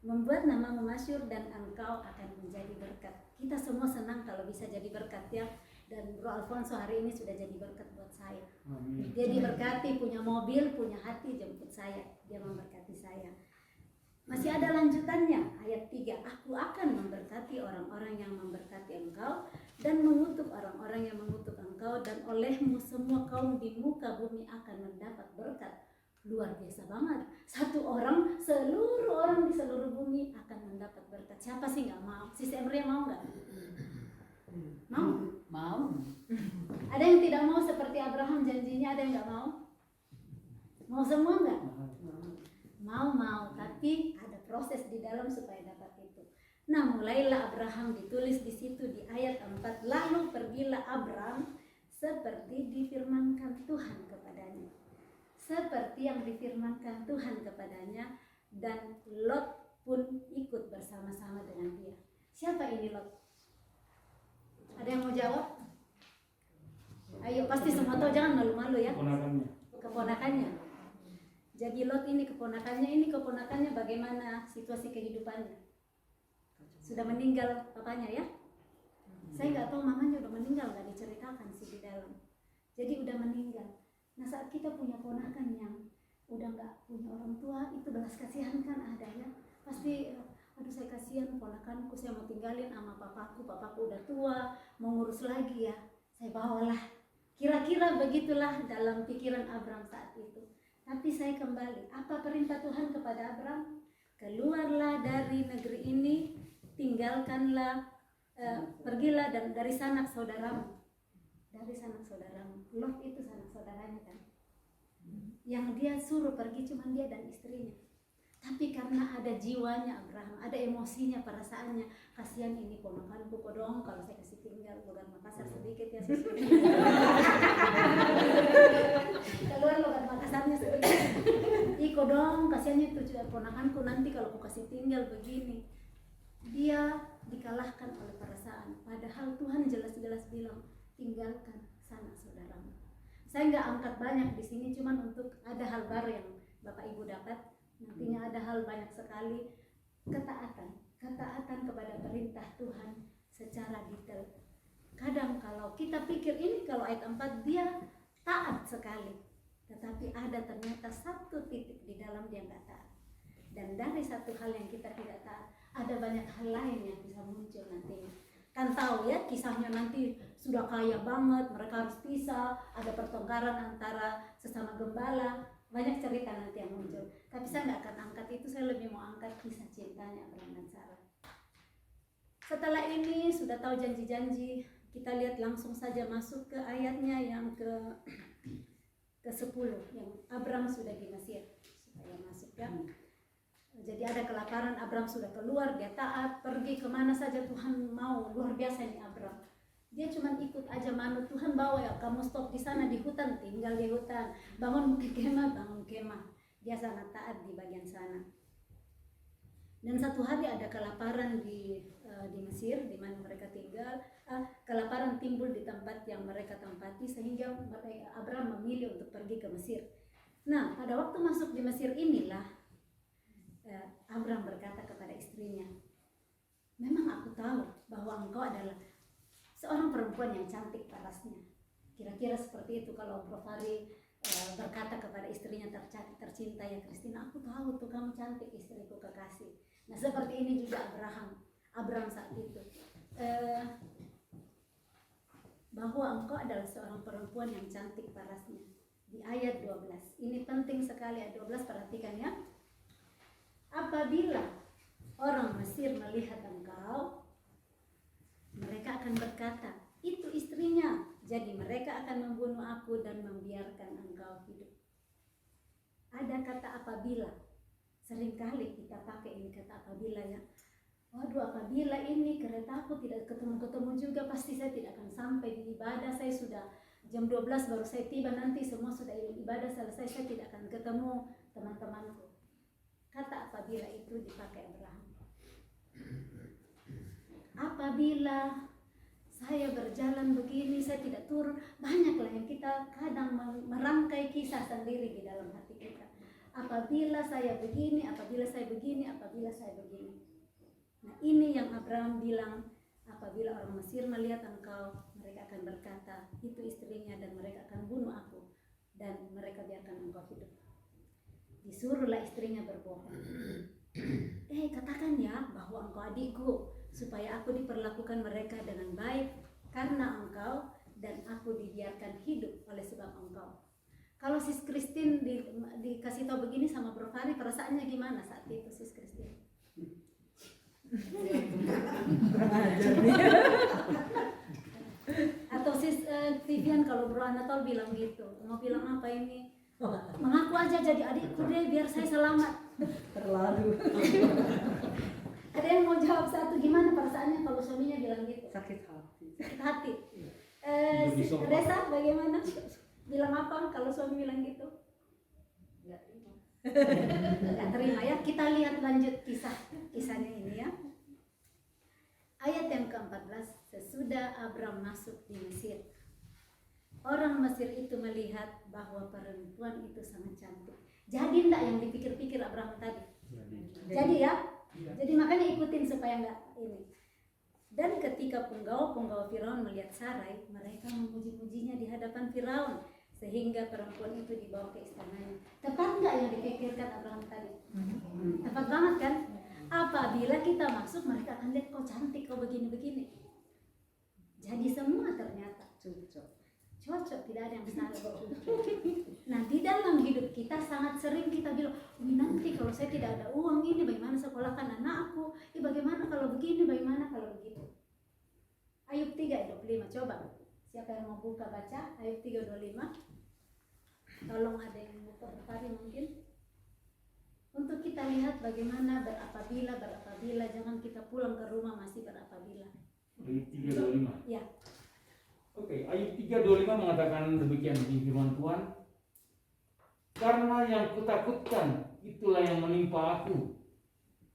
Membuat namamu masyhur dan engkau akan menjadi berkat. Kita semua senang kalau bisa jadi berkat ya. Dan Bro Alfonso hari ini sudah jadi berkat buat saya. Amin. Dia diberkati, punya mobil, punya hati, jemput saya. Dia memberkati saya. Masih ada lanjutannya, ayat 3. Aku akan memberkati orang-orang yang memberkati engkau dan mengutuk orang-orang yang mengutuk engkau, dan olehmu semua kaum di muka bumi akan mendapat berkat. Luar biasa banget. Satu orang, seluruh orang di seluruh bumi akan mendapat berkat. Siapa sih nggak mau? Sis Emria mau nggak? Mau? Mau. Ada yang tidak mau seperti Abraham janjinya, ada yang nggak mau? Mau semua nggak? Mau, tapi ada proses di dalam supaya dapat itu. Nah, mulailah Abraham ditulis di situ di ayat 4. Lalu pergilah Abram seperti difirmankan Tuhan kepadanya. Seperti yang difirmankan Tuhan kepadanya, dan Lot pun ikut bersama-sama dengan dia. Siapa ini Lot? Ada yang mau jawab? Ayo, pasti semua tahu, jangan malu-malu ya. Keponakannya. Jadi Lot ini keponakannya bagaimana situasi kehidupannya? Sudah meninggal papanya ya? Saya nggak tahu mamanya udah meninggal, nggak diceritakan sih di dalam. Jadi udah meninggal. Nah, saat kita punya ponakan yang udah nggak punya orang tua, itu belas kasihan kan ada ya? Pasti, aduh saya kasihan ponakanku, saya mau tinggalin sama papaku udah tua, mau ngurus lagi ya. Saya bawalah. Kira-kira begitulah dalam pikiran Abram saat itu. Tapi saya kembali, apa perintah Tuhan kepada Abram? Keluarlah dari negeri ini, tinggalkanlah, pergilah dan dari sanak saudaramu. Dari sanak saudaramu. Lot itu sanak saudaranya kan. Yang dia suruh pergi cuma dia dan istrinya. Tapi karena ada jiwanya Abraham, ada emosinya, perasaannya, kasihan ini ponakanku kodong kalau saya kasih tinggal. Logat Makassar sedikit ya sesuai. Keluar logat Makassarnya sedikit. Iko dong, kasihannya itu ponakanku nanti kalau aku kasih tinggal begini. Dia dikalahkan oleh perasaan. Padahal Tuhan jelas-jelas bilang, tinggalkan sanak saudaramu. Saya nggak angkat banyak di sini, cuman untuk ada hal baru yang Bapak Ibu dapat. Nantinya ada hal banyak sekali. Ketaatan kepada perintah Tuhan secara detail. Kadang kalau kita pikir ini, kalau ayat 4 dia taat sekali, tetapi ada ternyata satu titik di dalam dia nggak taat. Dan dari satu hal yang kita tidak taat, ada banyak hal lain yang bisa muncul nantinya. Kan tahu ya kisahnya nanti sudah kaya banget, mereka harus pisah, ada pertengkaran antara sesama gembala, banyak cerita nanti yang muncul. Tapi saya nggak akan angkat itu, saya lebih mau angkat kisah cintanya Abraham dan Sarah. Setelah ini sudah tahu janji-janji, kita lihat langsung saja masuk ke ayatnya yang ke-10 yang Abraham sudah di Mesir. Supaya masuk ya. Jadi ada kelaparan, Abraham sudah keluar, dia taat, pergi kemana saja Tuhan mau. Luar biasa ini Abraham. Dia cuma ikut aja manut, Tuhan bawa ya, kamu stop di sana di hutan, tinggal di hutan. Bangun kemah, bangun kemah. Dia sangat taat di bagian sana. Dan satu hari ada kelaparan di Mesir, di mana mereka tinggal. Kelaparan timbul di tempat yang mereka tempati, sehingga Abraham memilih untuk pergi ke Mesir. Nah, pada waktu masuk di Mesir inilah Abraham berkata kepada istrinya, memang aku tahu bahwa engkau adalah seorang perempuan yang cantik parasnya. Kira-kira seperti itu kalau Prof. Fahri berkata kepada istrinya tercinta ya Kristina, aku tahu tuh kamu cantik istriku kekasih. Nah seperti ini juga Abraham saat itu, bahwa engkau adalah seorang perempuan yang cantik parasnya. Di ayat 12, ini penting sekali ayat 12, perhatikan ya. Apabila orang Mesir melihat engkau, mereka akan berkata, itu istrinya. Jadi mereka akan membunuh aku dan membiarkan engkau hidup. Ada kata apabila. Seringkali kita pakai ini kata apabila ya. Waduh, apabila ini keretaku tidak ketemu-ketemu juga, pasti saya tidak akan sampai di ibadah. Saya sudah jam 12 baru saya tiba, nanti semua sudah ibadah selesai, saya tidak akan ketemu teman-temanku. Kata apabila itu dipakai Abraham. Apabila saya berjalan begini, saya tidak turun. Banyaklah yang kita kadang merangkai kisah sendiri di dalam hati kita. Apabila saya begini, apabila saya begini, apabila saya begini. Nah ini yang Abraham bilang, apabila orang Mesir melihat engkau, mereka akan berkata, itu istrinya dan mereka akan bunuh aku. Dan mereka biarkan engkau hidup. Disuruhlah istrinya berbohong. Katakan ya bahwa engkau adikku, supaya aku diperlakukan mereka dengan baik karena engkau, dan aku dibiarkan hidup oleh sebab engkau. Kalau sis Christine dikasih tahu begini sama Bro Fari, perasaannya gimana saat itu sis Christine? Atau sis Vivian kalau Bro Anatol bilang gitu, mau bilang apa ini? Mengaku aja jadi adikku deh biar saya selamat. Terlalu Ada yang mau jawab satu, gimana perasaannya kalau suaminya bilang gitu? sakit hati. Sakit hati. Reza bagaimana? Bilang apa kalau suami bilang gitu? Nggak terima ya. Kita lihat lanjut kisahnya ini ya. Ayat yang ke-14, sesudah Abram masuk di Mesir, orang Mesir itu melihat bahwa perempuan itu sangat cantik. Jadi enggak yang dipikir-pikir Abraham tadi? Jadi ya? Jadi makanya ikutin supaya enggak ini. Dan ketika penggawa Firaun melihat Sarai, mereka memuji-mujinya di hadapan Firaun, sehingga perempuan itu dibawa ke istananya. Tepat enggak yang dipikirkan Abraham tadi? Tepat banget kan? Apabila kita masuk, mereka akan lihat kau cantik, kau begini-begini. Jadi semua ternyata cocok, tidak ada yang salah. Nah di dalam hidup kita sangat sering kita bilang, nanti kalau saya tidak ada uang ini, bagaimana sekolahkan anakku? Bagaimana kalau begini, bagaimana kalau begitu? Ayub 3:25, coba. Siapa yang mau buka baca Ayub 3:25? Tolong ada yang buka berkari mungkin. Untuk kita lihat bagaimana berapabila, jangan kita pulang ke rumah masih berapabila. Ayub 3:25. Ya. Oke, Ayub 3:25 mengatakan demikian di firman Tuhan. Karena yang kutakutkan itulah yang menimpa aku,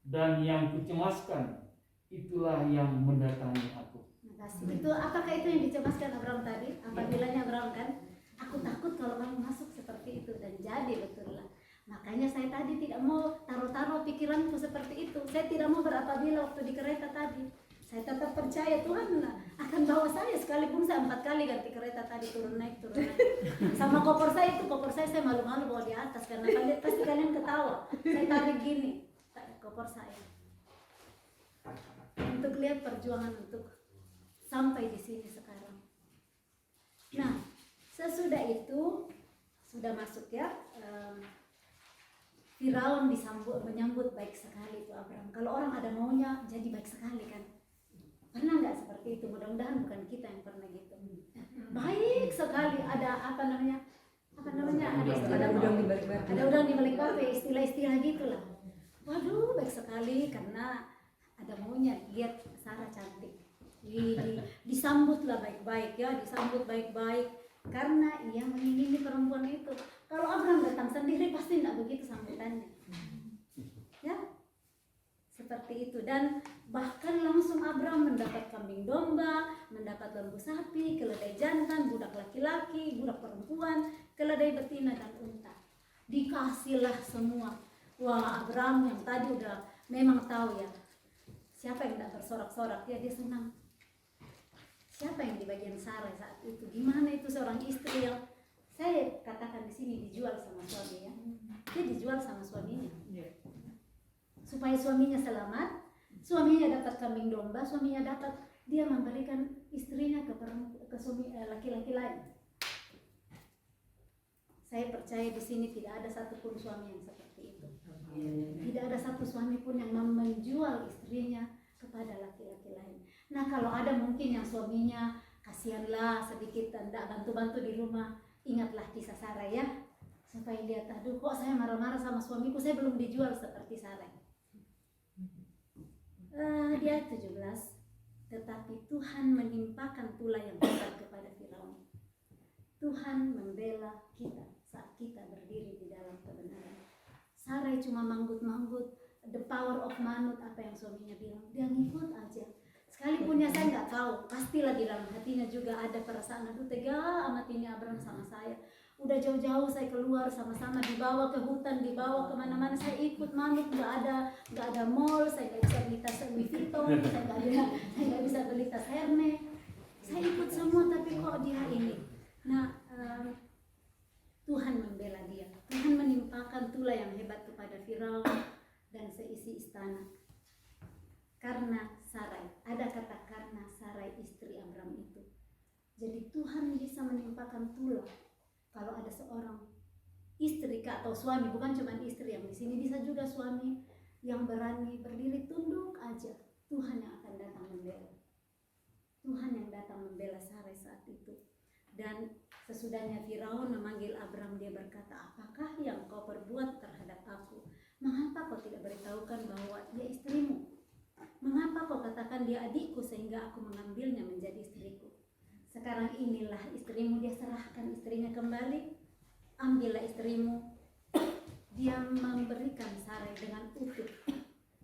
dan yang kucemaskan itulah yang mendatangi aku. Terima kasih. Itu apakah itu yang dicemaskan Abraham tadi? Apabilanya Abraham kan? Aku takut kalau kamu masuk seperti itu, dan jadi betul lah. Makanya saya tadi tidak mau taruh-taruh pikiranku seperti itu. Saya tidak mau berapabila waktu di kereta tadi. Saya tetap percaya Tuhan akan bawa saya, sekalipun saya 4 kali ganti kereta tadi, turun naik. Sama koper saya malu-malu bawa di atas karena pasti kalian ketawa. Saya tarik gini koper saya untuk lihat perjuangan untuk sampai di sini sekarang. Nah sesudah itu sudah masuk ya, Firaun menyambut baik sekali itu Abraham. Kalau orang ada maunya jadi baik sekali kan. Pernah nggak seperti itu? Mudah-mudahan bukan kita yang pernah gitu. Baik sekali, ada apa namanya? Ada udang di balik batu, istilah-istilah gitulah. Waduh, baik sekali karena ada maunya. Lihat Sarah cantik. Disambutlah baik-baik ya, disambut baik-baik karena ia mengingini perempuan itu. Kalau Abraham datang sendiri pasti tidak begitu sambutannya. Ya? Seperti itu, dan bahkan langsung Abraham mendapat kambing domba, mendapat lembu sapi, keledai jantan, budak laki-laki, budak perempuan, keledai betina dan unta. Dikasihlah semua. Wah, Abraham yang tadi udah memang tahu ya, siapa yang tidak bersorak-sorak ya, dia senang. Siapa yang di bagian Sarah saat itu? Gimana itu seorang istri yang saya katakan di sini dijual sama suaminya? Dia dijual sama suaminya. Supaya suaminya selamat, suaminya dapat kambing domba, suaminya dapat, dia memberikan istrinya ke suami laki-laki lain. Saya percaya di sini tidak ada satupun suami yang seperti itu. Tidak ada satu suami pun yang menjual istrinya kepada laki-laki lain. Nah kalau ada mungkin yang suaminya kasihanlah sedikit, tidak bantu-bantu di rumah, ingatlah kisah Sarah ya, supaya lihat, aduh kok saya marah-marah sama suamiku, saya belum dijual seperti Sarah. Dia 17, tetapi Tuhan menimpakan pula yang besar kepada Firaun. Tuhan membela kita saat kita berdiri di dalam kebenaran. Sarai cuma manggut-manggut, the power of manut, apa yang suaminya bilang, dia ngikut aja. Sekalipun ya saya nggak tahu, pastilah di dalam hatinya juga ada perasaan, aduh tega amat ini Abraham sama saya. Udah jauh-jauh saya keluar sama-sama, dibawa ke hutan, dibawa kemana-mana, saya ikut manut, nggak ada mall, saya nggak bisa beli tas Louis Vuitton, saya nggak bisa beli tas Hermes, saya ikut semua, tapi kok dia ini. Nah, Tuhan membela dia, Tuhan menimpakan tulah yang hebat kepada Firaun dan seisi istana. Karena Sarai, ada kata karena Sarai istri Abraham itu. Jadi Tuhan bisa menimpakan tulah. Kalau ada seorang istri atau suami, bukan cuma istri yang di sini, bisa juga suami yang berani berdiri tunduk aja, Tuhan yang akan datang membela. Tuhan yang datang membela Sarai saat itu. Dan sesudahnya Firaun memanggil Abraham, dia berkata, apakah yang kau perbuat terhadap aku? Mengapa kau tidak beritahukan bahwa dia istrimu? Mengapa kau katakan dia adikku sehingga aku mengambilnya menjadi istriku? Sekarang inilah istrimu, dia serahkan istrinya kembali. Ambillah istrimu. Dia memberikan Sarai dengan utuh.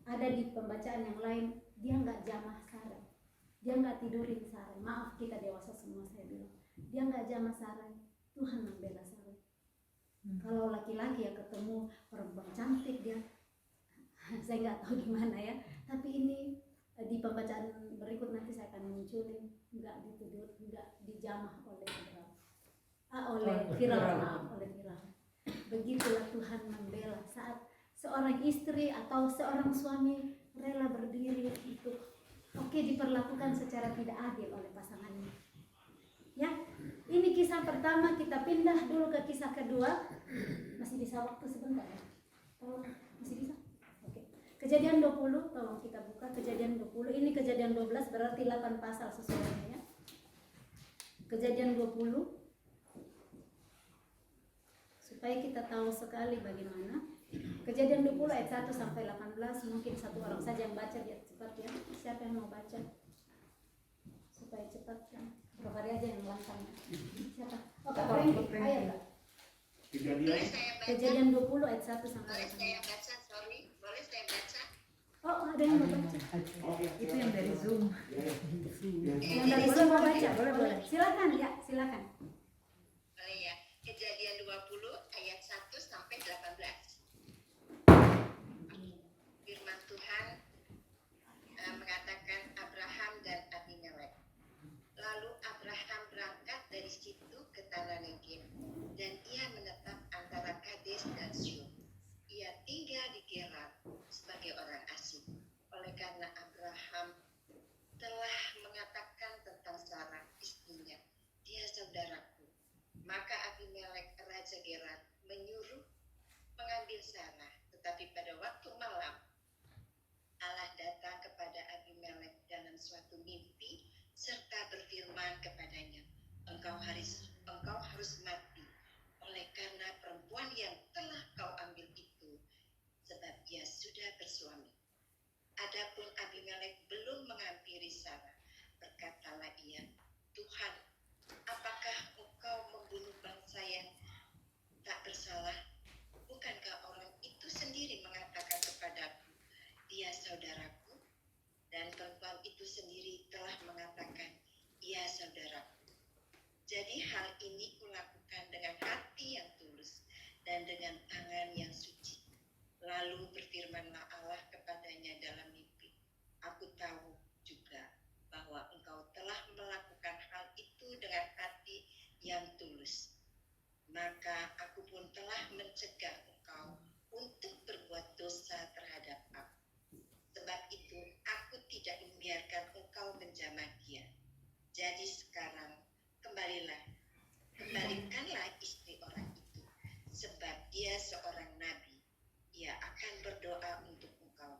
Ada di pembacaan yang lain, dia nggak jamah Sarai, dia nggak tidurin Sarai. Maaf, kita dewasa semua saya bilang, dia nggak jamah Sarai. Tuhan membela Sarai. Kalau laki-laki ya ketemu perempuan cantik dia, saya nggak tahu gimana ya. Tapi ini di pembacaan berikut nanti saya akan munculin, nggak ditidur, nggak dijamah oleh Abraham, oleh Firaun, oleh Firaun. Begitulah Tuhan membela saat seorang istri atau seorang suami rela berdiri untuk diperlakukan secara tidak adil oleh pasangannya. Ya, ini kisah pertama, kita pindah dulu ke kisah kedua. Masih bisa waktu sebentar ya? Masih bisa? Oke. Kejadian 20, tolong kita buka Kejadian 20. Ini Kejadian 12 berarti 8 pasal sesuainya ya. Kejadian 20. Supaya kita tahu sekali bagaimana. Kejadian 20 ayat 1 sampai 18, mungkin satu orang saja yang baca biar cepat ya. Siapa yang mau baca? Supaya cepat kan. Berhari aja yang lantang. Siapa? Oh, Kak Franky, ayo Kak. Kejadian 20 ayat 1 sampai 18. Boleh saya baca, sorry. Boleh saya baca? Oh, ada yang mau baca. Itu yang dari Zoom. Yang dari Zoom mau baca? Boleh. Silakan ya, silakan. Boleh ya. Kejadian 20 ayat 1 sampai 18. Firman Tuhan mengatakan Abraham dan Abimelek. Lalu Abraham berangkat dari situ ke tanah Negeb, dan ia menetap antara Kades dan Syur. Ia tinggal di Gerar sebagai orang asing. Oleh karena Abraham telah mengatakan tentang Sarah istrinya, dia saudaraku, maka Abimelek raja Gerar menyuruh mengambil Sarah. Tetapi pada waktu malam Allah datang kepada Abimelek dalam suatu mimpi serta berfirman kepadanya, engkau harus mati oleh karena perempuan yang telah kau ambil itu, sebab ia sudah bersuami. Adapun Abimelek belum menghampiri Sarah. Berkatalah ia, Tuhan, apakah engkau membunuh bangsa yang tak bersalah? Bukankah orang itu sendiri mengatakan kepadaku, dia saudaraku? Dan perempuan itu sendiri telah mengatakan, ia saudaraku. Jadi hal ini kulakukan dengan hati yang tulus dan dengan tangan yang suci. Lalu berfirmanlah Allah kepadanya dalam mimpi, aku tahu juga bahwa engkau telah melakukan hal itu dengan hati yang tulus. Maka aku pun telah mencegah engkau untuk berbuat dosa terhadap aku. Sebab itu aku tidak membiarkan engkau menjamah dia. Jadi sekarang kembalikanlah istri orang itu, sebab dia seorang nabi. Ia akan berdoa untuk engkau,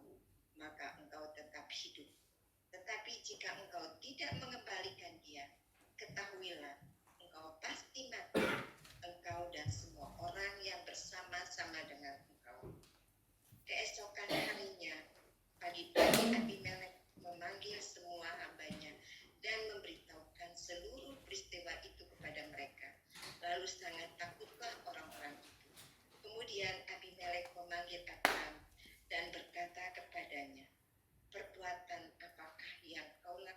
maka engkau tetap hidup. Tetapi jika engkau tidak mengembalikan dia, ketahuilah engkau pasti mati, engkau dan semua orang yang bersama-sama dengan engkau. Keesokan harinya, pagi-pagi Abimelek memanggil semua hambanya dan memberitahukan seluruh peristiwa itu kepada mereka. Lalu sangat takutlah orang-orang itu. Kemudian Abimelek memanggil Abraham dan berkata kepadanya, perbuatan apakah yang kau lakukan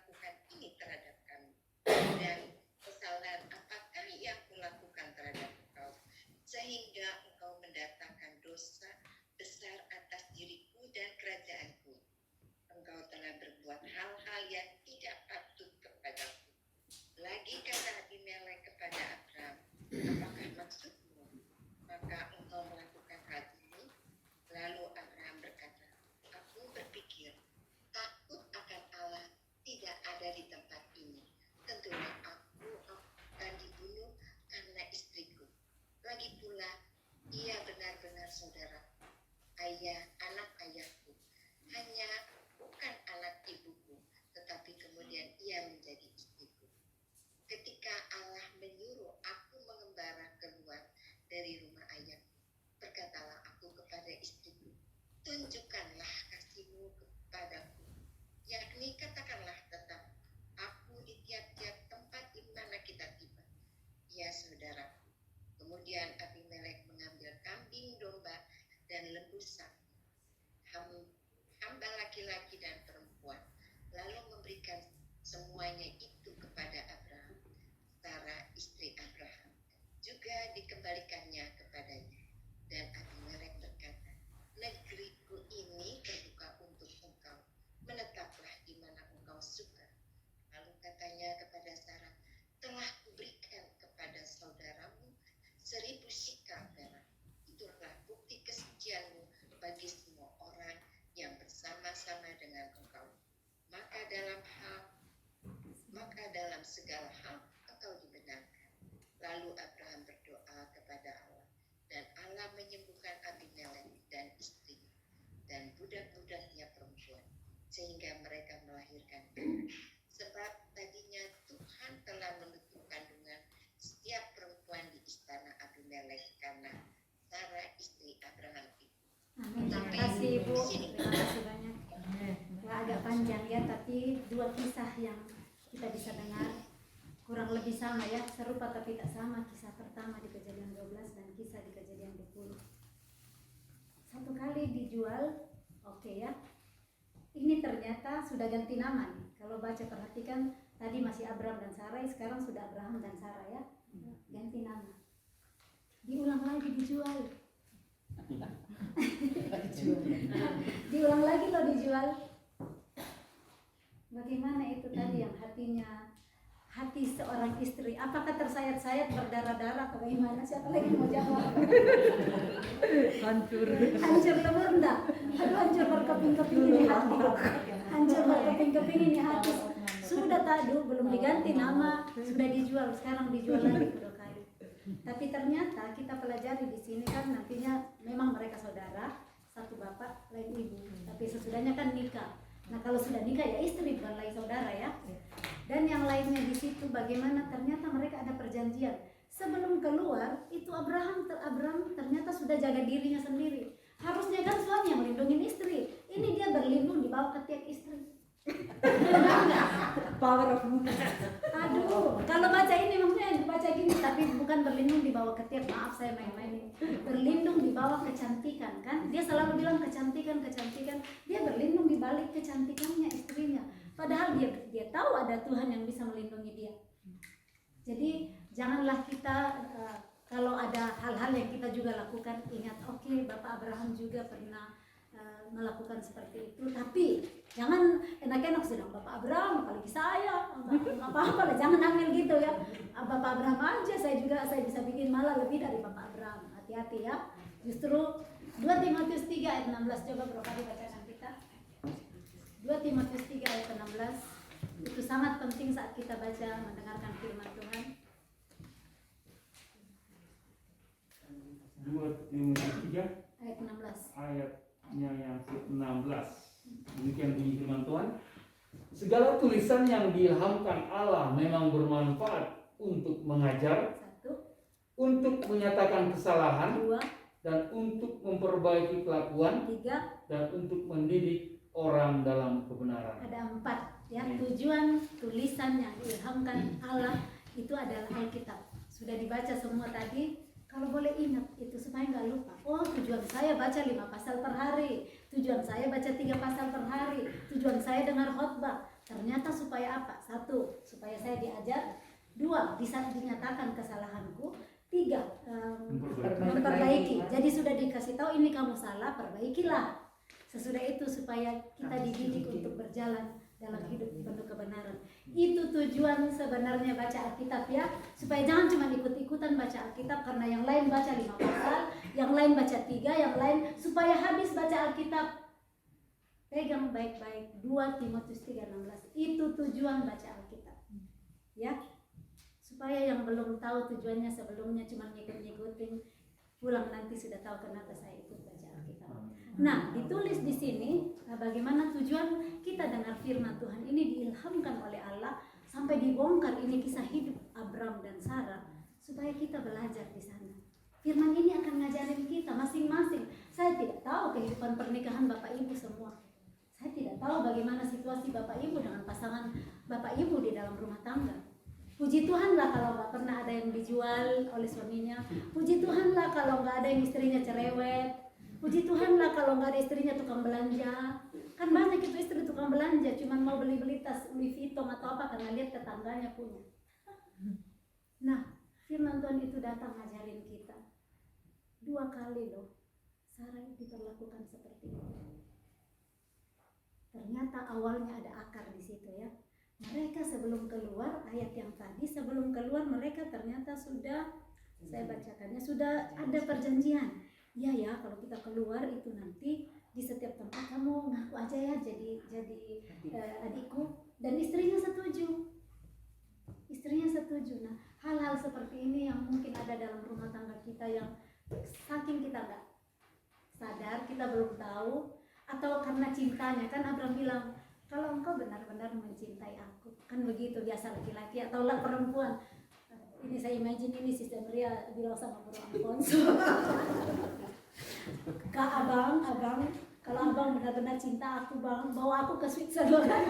dalam segala hal engkau dibenarkan. Lalu Abraham berdoa kepada Allah, dan Allah menyembuhkan Abimelek dan istrinya dan budak-budaknya perempuan, sehingga mereka melahirkan anak. Sebab tadinya Tuhan telah menutup kandungan setiap perempuan di istana Abimelek karena Sarah istri Abraham itu. Amin. Terima kasih Ibu. Terima kasih banyak. Wah, agak panjang ya, tapi dua kisah yang kita bisa dengar kurang lebih sama ya, serupa tapi tak sama. Kisah pertama di Kejadian 12 dan kisah di Kejadian 20. Satu kali dijual, oke ya. Ini ternyata sudah ganti nama nih. Kalau baca perhatikan, tadi masih Abraham dan Sarai, sekarang sudah Abraham dan Sarah ya. Ganti nama. Diulang lagi dijual. Diulang lagi loh dijual. Bagaimana itu tadi yang hati seorang istri, apakah tersayat-sayat berdarah-darah atau bagaimana? Siapa lagi mau jawab? Hancur lebur enggak? Aduh, hancur berkeping-keping ini hati. Hancur berkeping-keping ini hati. Sudah tadi belum diganti nama, sudah dijual, sekarang dijual lagi kedua kali. Tapi ternyata kita pelajari di sini kan nantinya memang mereka saudara, satu bapak lain ibu. Tapi sesudahnya kan nikah. Nah kalau sudah nikah ya istri, bukan lagi saudara ya. Dan yang lainnya di situ bagaimana ternyata mereka ada perjanjian. Sebelum keluar itu Abraham ternyata sudah jaga dirinya sendiri. Harusnya kan suami yang melindungi istri. Ini dia berlindung di bawah ketiak istri. Power of woman. Aduh, kalau baca ini maksudnya baca gini, tapi bukan berlindung di bawah ketiak. Maaf saya main-main. Berlindung di bawah kecantikan kan? Dia selalu bilang kecantikan. Dia berlindung di balik kecantikannya istrinya. Padahal dia tahu ada Tuhan yang bisa melindungi dia. Jadi janganlah kita kalau ada hal-hal yang kita juga lakukan, ingat oke, Bapak Abraham juga pernah melakukan seperti itu, tapi jangan enak-enak sedang Bapak Abraham, apalagi saya, apa-apa lah, jangan ambil gitu ya. Bapak Abraham aja, saya bisa bikin malah lebih dari Bapak Abraham. Hati-hati ya. Justru 2 Timotius 3 ayat 16, coba Bro Kadi bacaan kita. 2 Timotius 3 ayat 16 itu sangat penting saat kita baca mendengarkan firman Tuhan. 2 Timotius 3 ayat 16. ayatnya yang ke-16. Demikian bunyi firman Tuhan. Segala tulisan yang diilhamkan Allah memang bermanfaat untuk mengajar, 1, untuk menyatakan kesalahan, 2, dan untuk memperbaiki kelakuan, 3, dan untuk mendidik orang dalam kebenaran. ada 4 ya. Tujuan tulisan yang diilhamkan Allah itu adalah Alkitab. Sudah dibaca semua tadi. Kalau boleh ingat itu supaya nggak lupa. Oh, tujuan saya baca 5 pasal per hari. Tujuan saya baca 3 pasal per hari. Tujuan saya dengar khotbah. Ternyata supaya apa? 1, supaya saya diajar. 2, bisa dinyatakan kesalahanku. 3, memperbaiki. Jadi sudah dikasih tahu ini kamu salah, perbaikilah. Sesudah itu supaya kita dididik untuk berjalan dalam hidup penuh kebenaran. Itu tujuan sebenarnya baca Alkitab ya, supaya jangan cuma ikut-ikutan baca Alkitab karena yang lain baca 5 pasal, yang lain baca 3, yang lain supaya habis baca Alkitab. Pegang baik-baik 2 Timotius 3:16. Itu tujuan baca Alkitab. Ya. Supaya yang belum tahu tujuannya sebelumnya cuma ngikut-ngikutin, pulang nanti sudah tahu kenapa saya ikut baca Alkitab. Nah, ditulis di sini bagaimana tujuan kita dengar firman Tuhan ini diilhamkan oleh Allah sampai dibongkar ini kisah hidup Abram dan Sarah supaya kita belajar di sana. Firman ini akan ngajarin kita masing-masing. Saya tidak tahu kehidupan pernikahan Bapak Ibu semua. Saya tidak tahu bagaimana situasi Bapak Ibu dengan pasangan Bapak Ibu di dalam rumah tangga. Puji Tuhanlah kalau nggak pernah ada yang dijual oleh suaminya. Puji Tuhanlah kalau nggak ada yang istrinya cerewet. Puji Tuhanlah kalau nggak ada istrinya tukang belanja. Kan banyak itu istri tukang belanja, cuman mau beli-beli tas Louis Vuitton atau apa karena lihat tetangganya punya. Nah, firman Tuhan itu datang ngajarin kita. 2 kali loh, Sarah diperlakukan seperti itu. Ternyata awalnya ada akar di situ ya. Mereka sebelum keluar, ayat yang tadi sebelum keluar mereka ternyata sudah, saya bacakannya, sudah ada perjanjian. Iya ya, kalau kita keluar itu nanti di setiap tempat kamu ngaku aja ya jadi adikku, dan istrinya setuju. setuju. Nah, hal-hal seperti ini yang mungkin ada dalam rumah tangga kita yang saking kita nggak sadar, kita belum tahu, atau karena cintanya. Kan Abraham bilang, kalau engkau benar-benar mencintai aku, kan begitu biasa laki-laki atau lah perempuan. Ini saya imagine ini Sister Maria bilang sama Bro Alfonso, Kak abang, kalau abang benar-benar cinta aku bang, bawa aku ke Switzerland.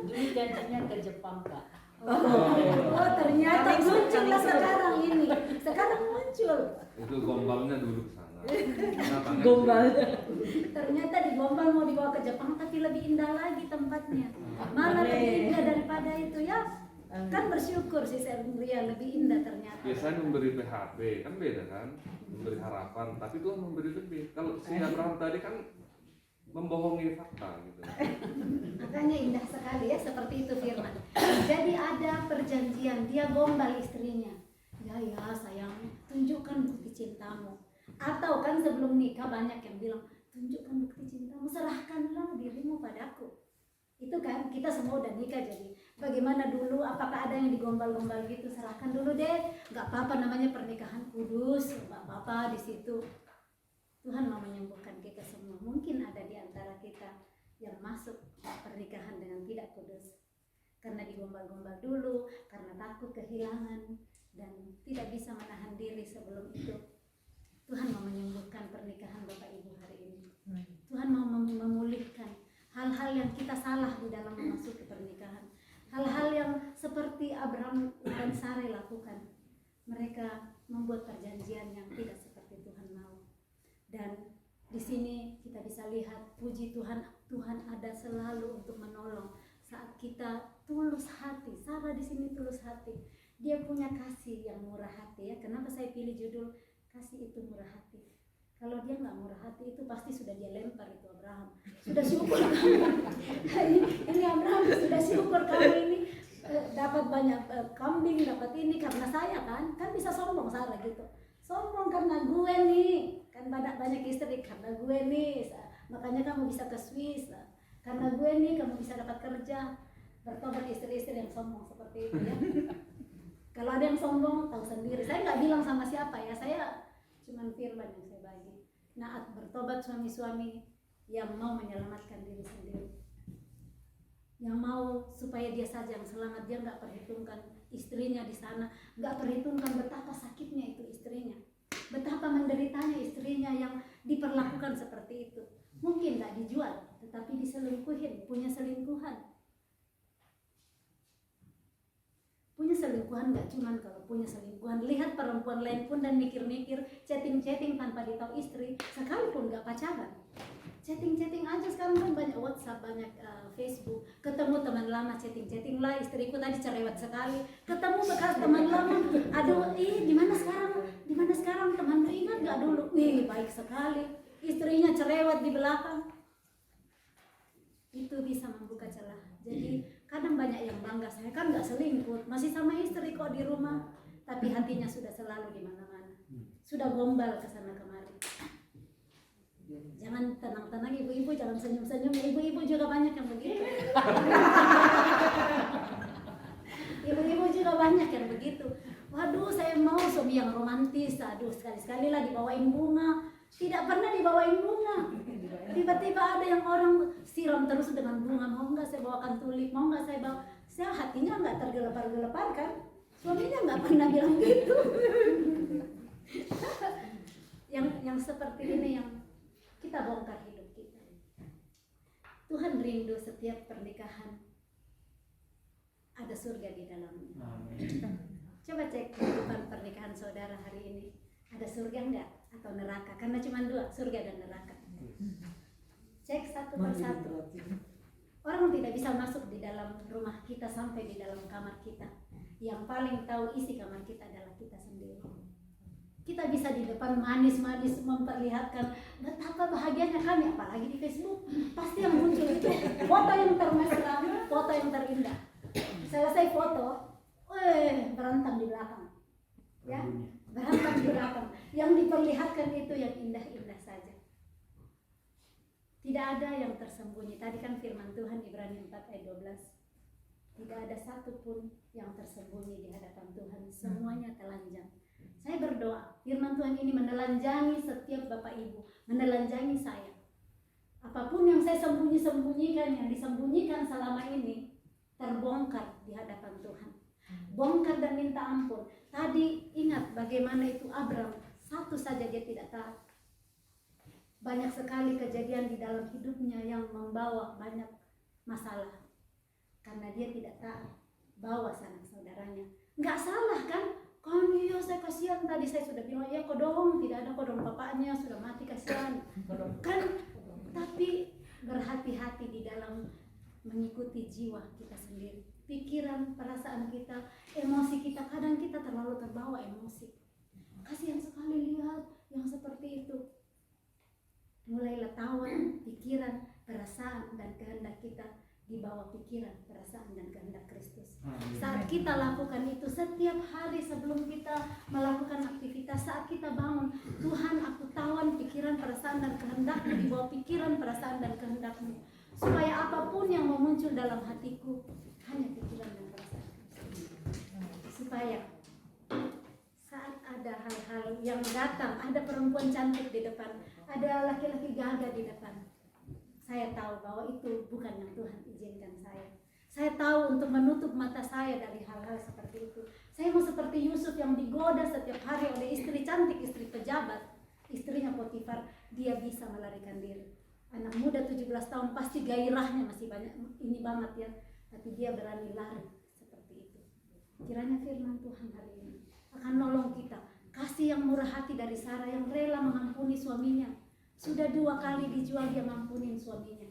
Dulu janjinya ke Jepang, Kak. Oh, ternyata muncul lah sekarang ini. Sekarang muncul. Itu gombalnya dulu ke sana. Kenapa Gombal. Ternyata di Gombal mau dibawa ke Jepang, tapi lebih indah lagi tempatnya. Malah lebih indah daripada itu ya. Kan bersyukur sih Ria, lebih indah ternyata. Biasanya memberi PHP kan beda kan, memberi harapan, tapi Tuhan memberi lebih. Kalau si Abraham tadi kan membohongi fakta gitu. Makanya indah sekali ya, seperti itu firman. Jadi ada perjanjian, dia gombal istrinya. Ya sayang, tunjukkan bukti cintamu. Atau kan sebelum nikah banyak yang bilang, tunjukkan bukti cintamu, serahkanlah dirimu padaku. Itu kan kita semua udah nikah, jadi bagaimana dulu, apakah ada yang digombal-gombal gitu, serahkan dulu deh, nggak apa-apa, namanya pernikahan kudus, nggak apa-apa di situ. Tuhan mau menyembuhkan kita semua. Mungkin ada di antara kita yang masuk pernikahan dengan tidak kudus karena digombal-gombal dulu, karena takut kehilangan dan tidak bisa menahan diri sebelum itu. Tuhan mau menyembuhkan pernikahan Bapak Ibu hari ini. Tuhan mau memulihkan hal-hal yang kita salah di dalam memasuki pernikahan. Hal-hal yang seperti Abraham dan Sarai lakukan. Mereka membuat perjanjian yang tidak seperti Tuhan mau. Dan di sini kita bisa lihat, puji Tuhan, Tuhan ada selalu untuk menolong saat kita tulus hati. Sarah di sini tulus hati. Dia punya kasih yang murah hati ya. Kenapa saya pilih judul kasih itu murah hati? Kalau dia nggak murah hati itu pasti sudah dia lempar itu Abraham. Sudah syukur kamu. Ini Abraham sudah syukur kamu ini dapat banyak kambing, dapat ini karena saya kan bisa sombong Sarah gitu. Sombong karena gue nih, kan banyak istri, karena gue nih, makanya kamu bisa ke Swiss, karena gue nih kamu bisa dapat kerja. Bertobat istri-istri yang sombong seperti itu ya. Kalau ada yang sombong tahu sendiri. Saya nggak bilang sama siapa ya, saya cuman firman yang saya bagi. Nah, bertobat suami-suami yang mau menyelamatkan diri sendiri, yang mau supaya dia saja yang selamat, dia nggak perhitungkan istrinya di sana, nggak perhitungkan betapa sakitnya itu istrinya, betapa menderitanya istrinya yang diperlakukan seperti itu. Mungkin nggak dijual, tetapi diselingkuhin, punya selingkuhan. Punya selingkuhan nggak cuman kalau punya selingkuhan, lihat perempuan lain pun dan mikir-mikir, chatting-chatting tanpa ditahu istri, sekalipun nggak pacaran. Chatting-chatting aja sekarang kan banyak WhatsApp, banyak Facebook, ketemu teman lama chatting-chatting lah, istriku tadi cerewet sekali, ketemu bekas teman lama, aduh gimana sekarang temanmu ingat nggak dulu, baik sekali, istrinya cerewet di belakang. Itu bisa membuka celah. Jadi kadang banyak yang bangga, saya kan nggak selingkuh, masih sama istri kok di rumah, tapi hatinya sudah selalu di mana-mana, sudah gombal ke sana kemari. Jangan tenang-tenang ibu-ibu, jangan senyum-senyum, ibu-ibu juga banyak yang begitu. Ibu-ibu juga banyak yang begitu. Waduh, saya mau suami yang romantis, aduh sekali-sekali lah dibawain bunga, tidak pernah dibawain bunga. Tiba-tiba ada yang orang siram terus dengan bunga, mau nggak saya bawakan tulip, mau nggak saya bawa, saya hatinya nggak tergelepar-gelepar kan, suaminya nggak pernah bilang gitu. yang seperti ini yang kita bongkar hidup kita. Tuhan rindu setiap pernikahan ada surga di dalamnya. Coba cek kehidupan pernikahan saudara hari ini, ada surga enggak atau neraka? Karena cuma dua, surga dan neraka. Cek satu persatu. Orang tidak bisa masuk di dalam rumah kita sampai di dalam kamar kita. Yang paling tahu isi kamar kita adalah kita sendiri. Kita bisa di depan manis-manis memperlihatkan betapa bahagianya kami, apalagi di Facebook. Pasti yang muncul itu foto yang termesra, foto yang terindah. Selesai foto, berantem di belakang. Ya, berantem di belakang. Yang diperlihatkan itu yang indah-indah saja. Tidak ada yang tersembunyi. Tadi kan firman Tuhan Ibrani 4 ayat 12. Tidak ada satupun yang tersembunyi di hadapan Tuhan, semuanya telanjang. Saya berdoa, firman Tuhan ini menelanjangi setiap Bapak Ibu, menelanjangi saya. Apapun yang saya sembunyikan, yang disembunyikan selama ini, terbongkar di hadapan Tuhan. Bongkar dan minta ampun. Tadi ingat bagaimana itu Abram, satu saja dia tidak taat. Banyak sekali kejadian di dalam hidupnya yang membawa banyak masalah. Karena dia tidak taat, bawa sanak saudaranya. Nggak salah kan? Kan iya saya kasihan, tadi saya sudah bilang ya kodong, tidak ada kodong bapaknya, sudah mati kasihan. Kan, tapi berhati-hati di dalam mengikuti jiwa kita sendiri. Pikiran, perasaan kita, emosi kita, kadang kita terlalu terbawa emosi. Kasihan sekali lihat yang seperti itu. Mulailah tawan, pikiran, perasaan, dan kehendak kita di bawah pikiran, perasaan, dan kehendak Kristus. Saat kita lakukan itu setiap hari sebelum kita melakukan aktivitas, saat kita bangun, Tuhan aku tawan pikiran, perasaan, dan kehendakmu di bawah pikiran, perasaan, dan kehendakmu. Supaya apapun yang mau muncul dalam hatiku, hanya pikiran dan perasaan. Supaya saat ada hal-hal yang datang, ada perempuan cantik di depan, ada laki-laki gagah di depan, saya tahu bahwa itu bukan yang Tuhan izinkan saya. Saya tahu untuk menutup mata saya dari hal-hal seperti itu. Saya mau seperti Yusuf yang digoda setiap hari oleh istri cantik, istri pejabat, istrinya Potifar. Dia bisa melarikan diri. Anak muda 17 tahun pasti gairahnya masih banyak, ini banget ya. Tapi dia berani lari seperti itu. Kiranya firman Tuhan hari ini akan nolong kita. Kasih yang murah hati dari Sarah yang rela mengampuni suaminya. Sudah 2 kali dijual dia ngampunin suaminya.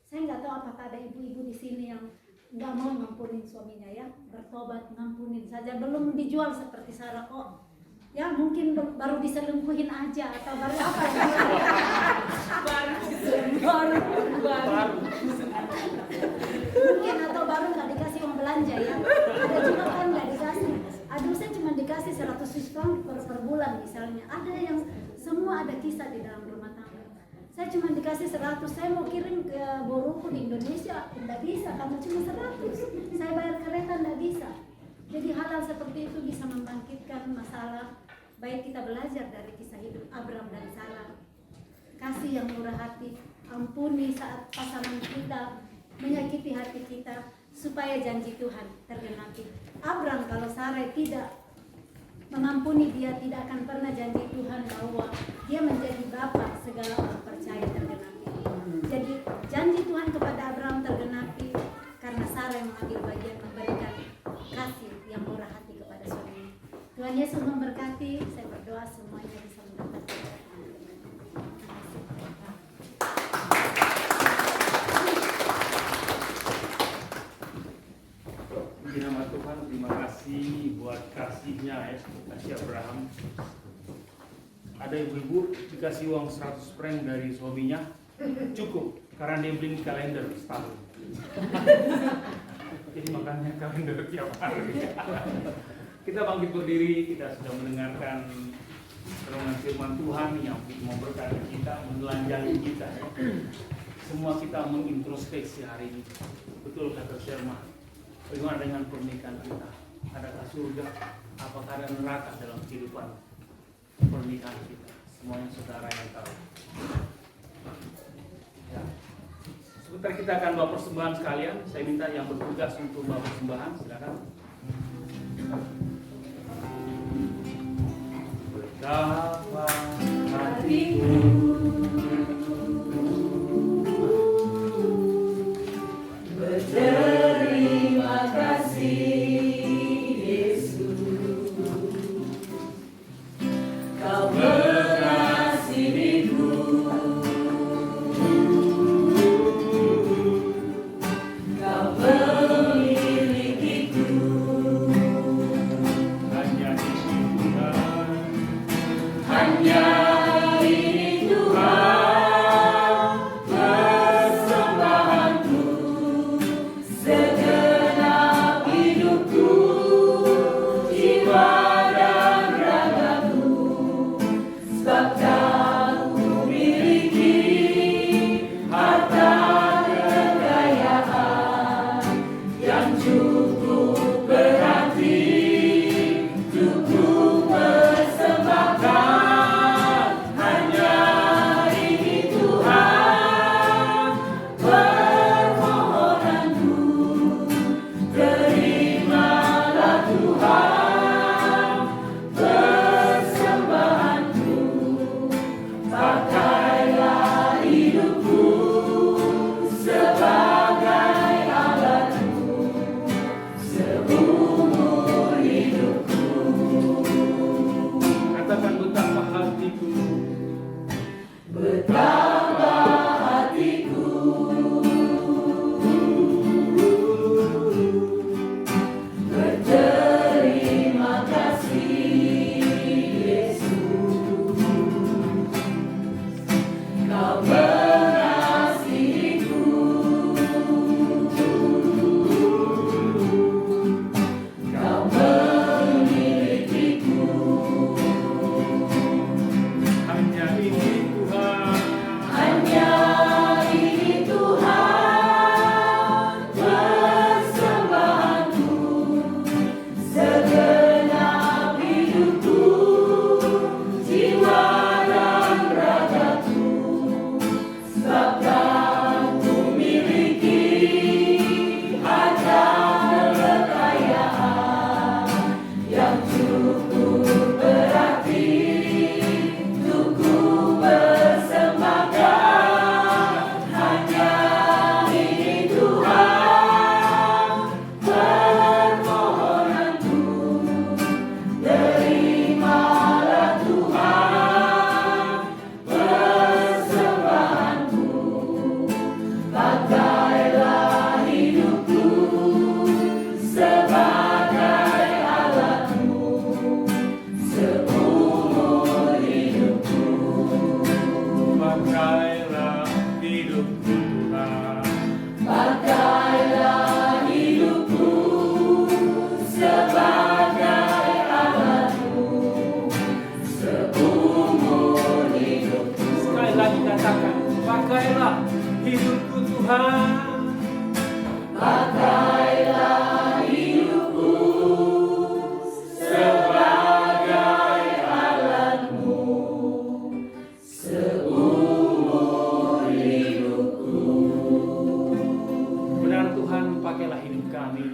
Saya nggak tahu apakah ada ibu-ibu di sini yang nggak mau ngampunin suaminya ya, bertobat ngampunin saja, belum dijual seperti Sarah kok. Ya mungkin baru diselingkuhin aja atau baru apa ya? baru. Mungkin atau baru nggak dikasih uang belanja ya. Ada juga kan nggak dikasih. Aduh saya cuma dikasih 100 Swiss franc per bulan misalnya. Ada yang semua ada kisah di dalam rumah tangga. Saya cuma dikasih 100, saya mau kirim ke boruku di Indonesia, tidak bisa karena cuma 100. Saya bayar kereta tidak bisa. Jadi hal-hal seperti itu bisa membangkitkan masalah. Baik kita belajar dari kisah hidup Abram dan Sarah. Kasih yang murah hati, ampuni saat pasangan kita menyakiti hati kita, supaya janji Tuhan tergenapi. Abram kalau Sarah tidak mengampuni, dia tidak akan pernah janji Tuhan bahwa dia menjadi bapa segala orang percaya tergenapi. Jadi janji Tuhan kepada Abraham tergenapi karena Sarah yang mengambil bagian memberikan kasih yang murah hati kepada suaminya. Tuhan Yesus memberkati. Saya berdoa semuanya bisa mendapat berkat. Puji nama Tuhan, terima kasih buat kasihnya ya, kasih Abraham. Ada ibu-ibu dikasih uang 100 franc dari suaminya, cukup karena dia beli kalender setahun. Jadi makanya kalender tiap hari. Kita bangkit berdiri, kita sudah mendengarkan renungan firman Tuhan yang memberkati kita, menelanjangi kita. Ya. Semua kita mengintrospeksi hari ini. Betul kata Sherma. Bagaimana dengan pernikahan kita? Adakah surga? Apakah ada neraka dalam kehidupan pernikahan kita? Semuanya saudara yang tahu. Ya. Sebentar kita akan bawa persembahan sekalian. Saya minta yang bertugas untuk bawa persembahan, silakan. Betapa hatiku berterima kasih Yesus, Kau mengasihiku, Kau memilikiku, hanya di Tuhan.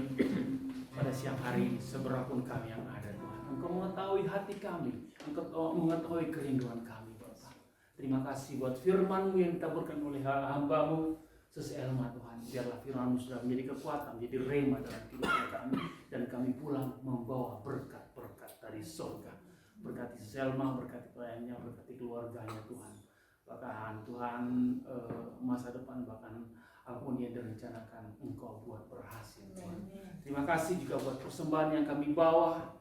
Tuhan, pada siang hari ini seberapun kami yang ada Tuhan, Engkau mengetahui hati kami, Engkau mengetahui kerinduan kami Bapa. Terima kasih buat firman-Mu yang ditaburkan oleh hamba-Mu seselma Tuhan. Biarlah firman-Mu sudah menjadi kekuatan, menjadi rema dalam kehidupan kami, dan kami pulang membawa berkat-berkat dari surga. Berkati Selma, berkati pelayannya, berkati keluarganya Tuhan. Bahkan Tuhan masa depan, bahkan apapun yang direncanakan Engkau buat berhasil Tuhan. Terima kasih juga buat persembahan yang kami bawa.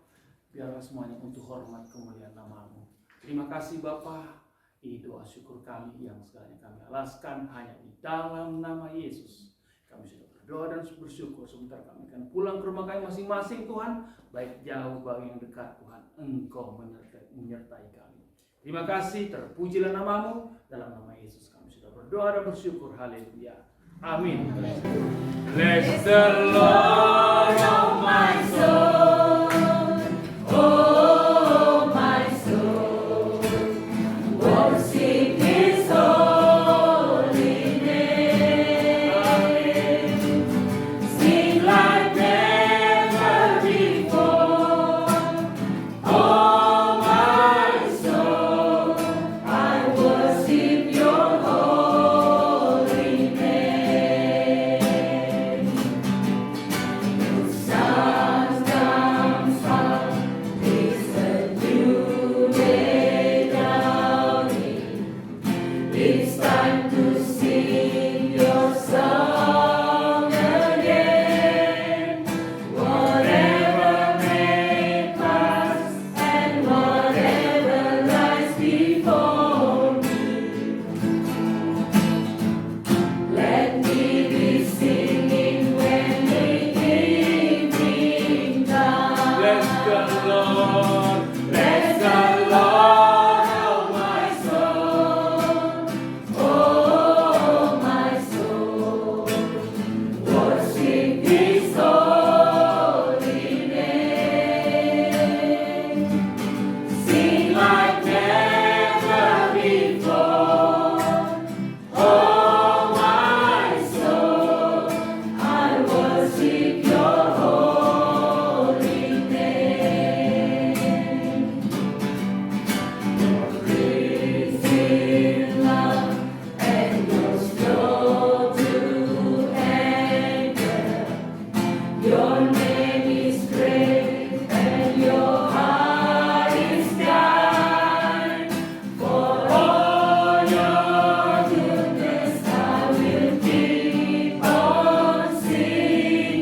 Biarlah semuanya untuk hormat kemuliaan nama-Mu. Terima kasih Bapa. Ini doa syukur kami yang segalanya kami alaskan hanya di dalam nama Yesus. Kami sudah berdoa dan bersyukur. Sebentar kami akan pulang ke rumah kami masing-masing Tuhan. Baik jauh baik yang dekat Tuhan, Engkau menyertai kami. Terima kasih, terpujilah nama-Mu. Dalam nama Yesus kami sudah berdoa dan bersyukur. Haleluya. Amin. Bless the Lord, oh my soul. Oh my soul. Worship His holy name. Sing like never before. Oh my soul, I worship Your holy name. The sun comes up, it's a new day dawning. It's time to sing Your song again. Whatever may pass and whatever lies before me, let me be singing when the evening comes. Bless the Lord, oh my soul. Oh my soul, worship His holy name. Sing like never before. Oh my soul, I worship Your holy name. Your grace is love and Your slow to anger. Your name is great and Your heart is kind. For all Your goodness I will keep on singing.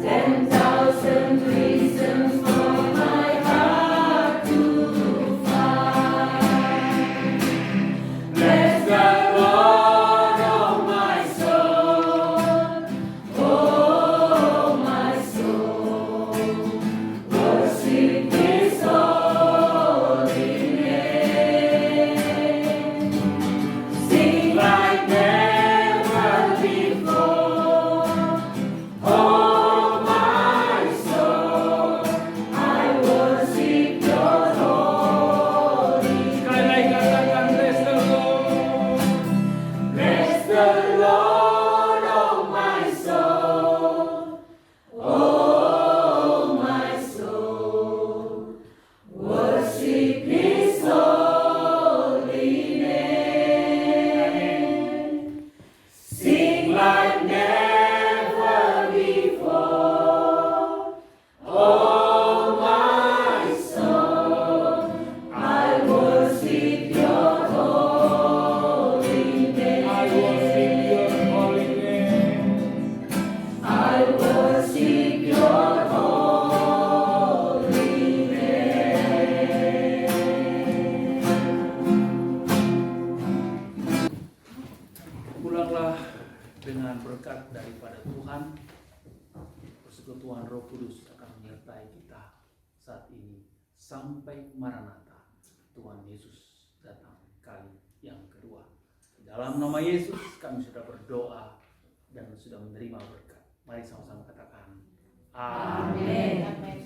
10,000 reasons for my heart to find. Bless the Lord, oh my soul. Oh my soul, worship His holy name. Sing like never before. Oh my soul, I worship Your holy name. Sekali lagi katakan, bless the Lord. Bless the Lord, oh my soul. Oh my soul, worship His holy name. Sing like never before. Oh my soul, I worship Your holy name. I worship Your holy name. I worship Your holy name. Pulanglah dengan berkat daripada Tuhan. Persekutuan Roh Kudus akan menyertai kita saat ini sampai Maranatha, Tuhan Yesus datang kali yang kedua. Dalam nama Yesus kami sudah berdoa dan sudah menerima berkat. Mari sama-sama katakan amin. Amin.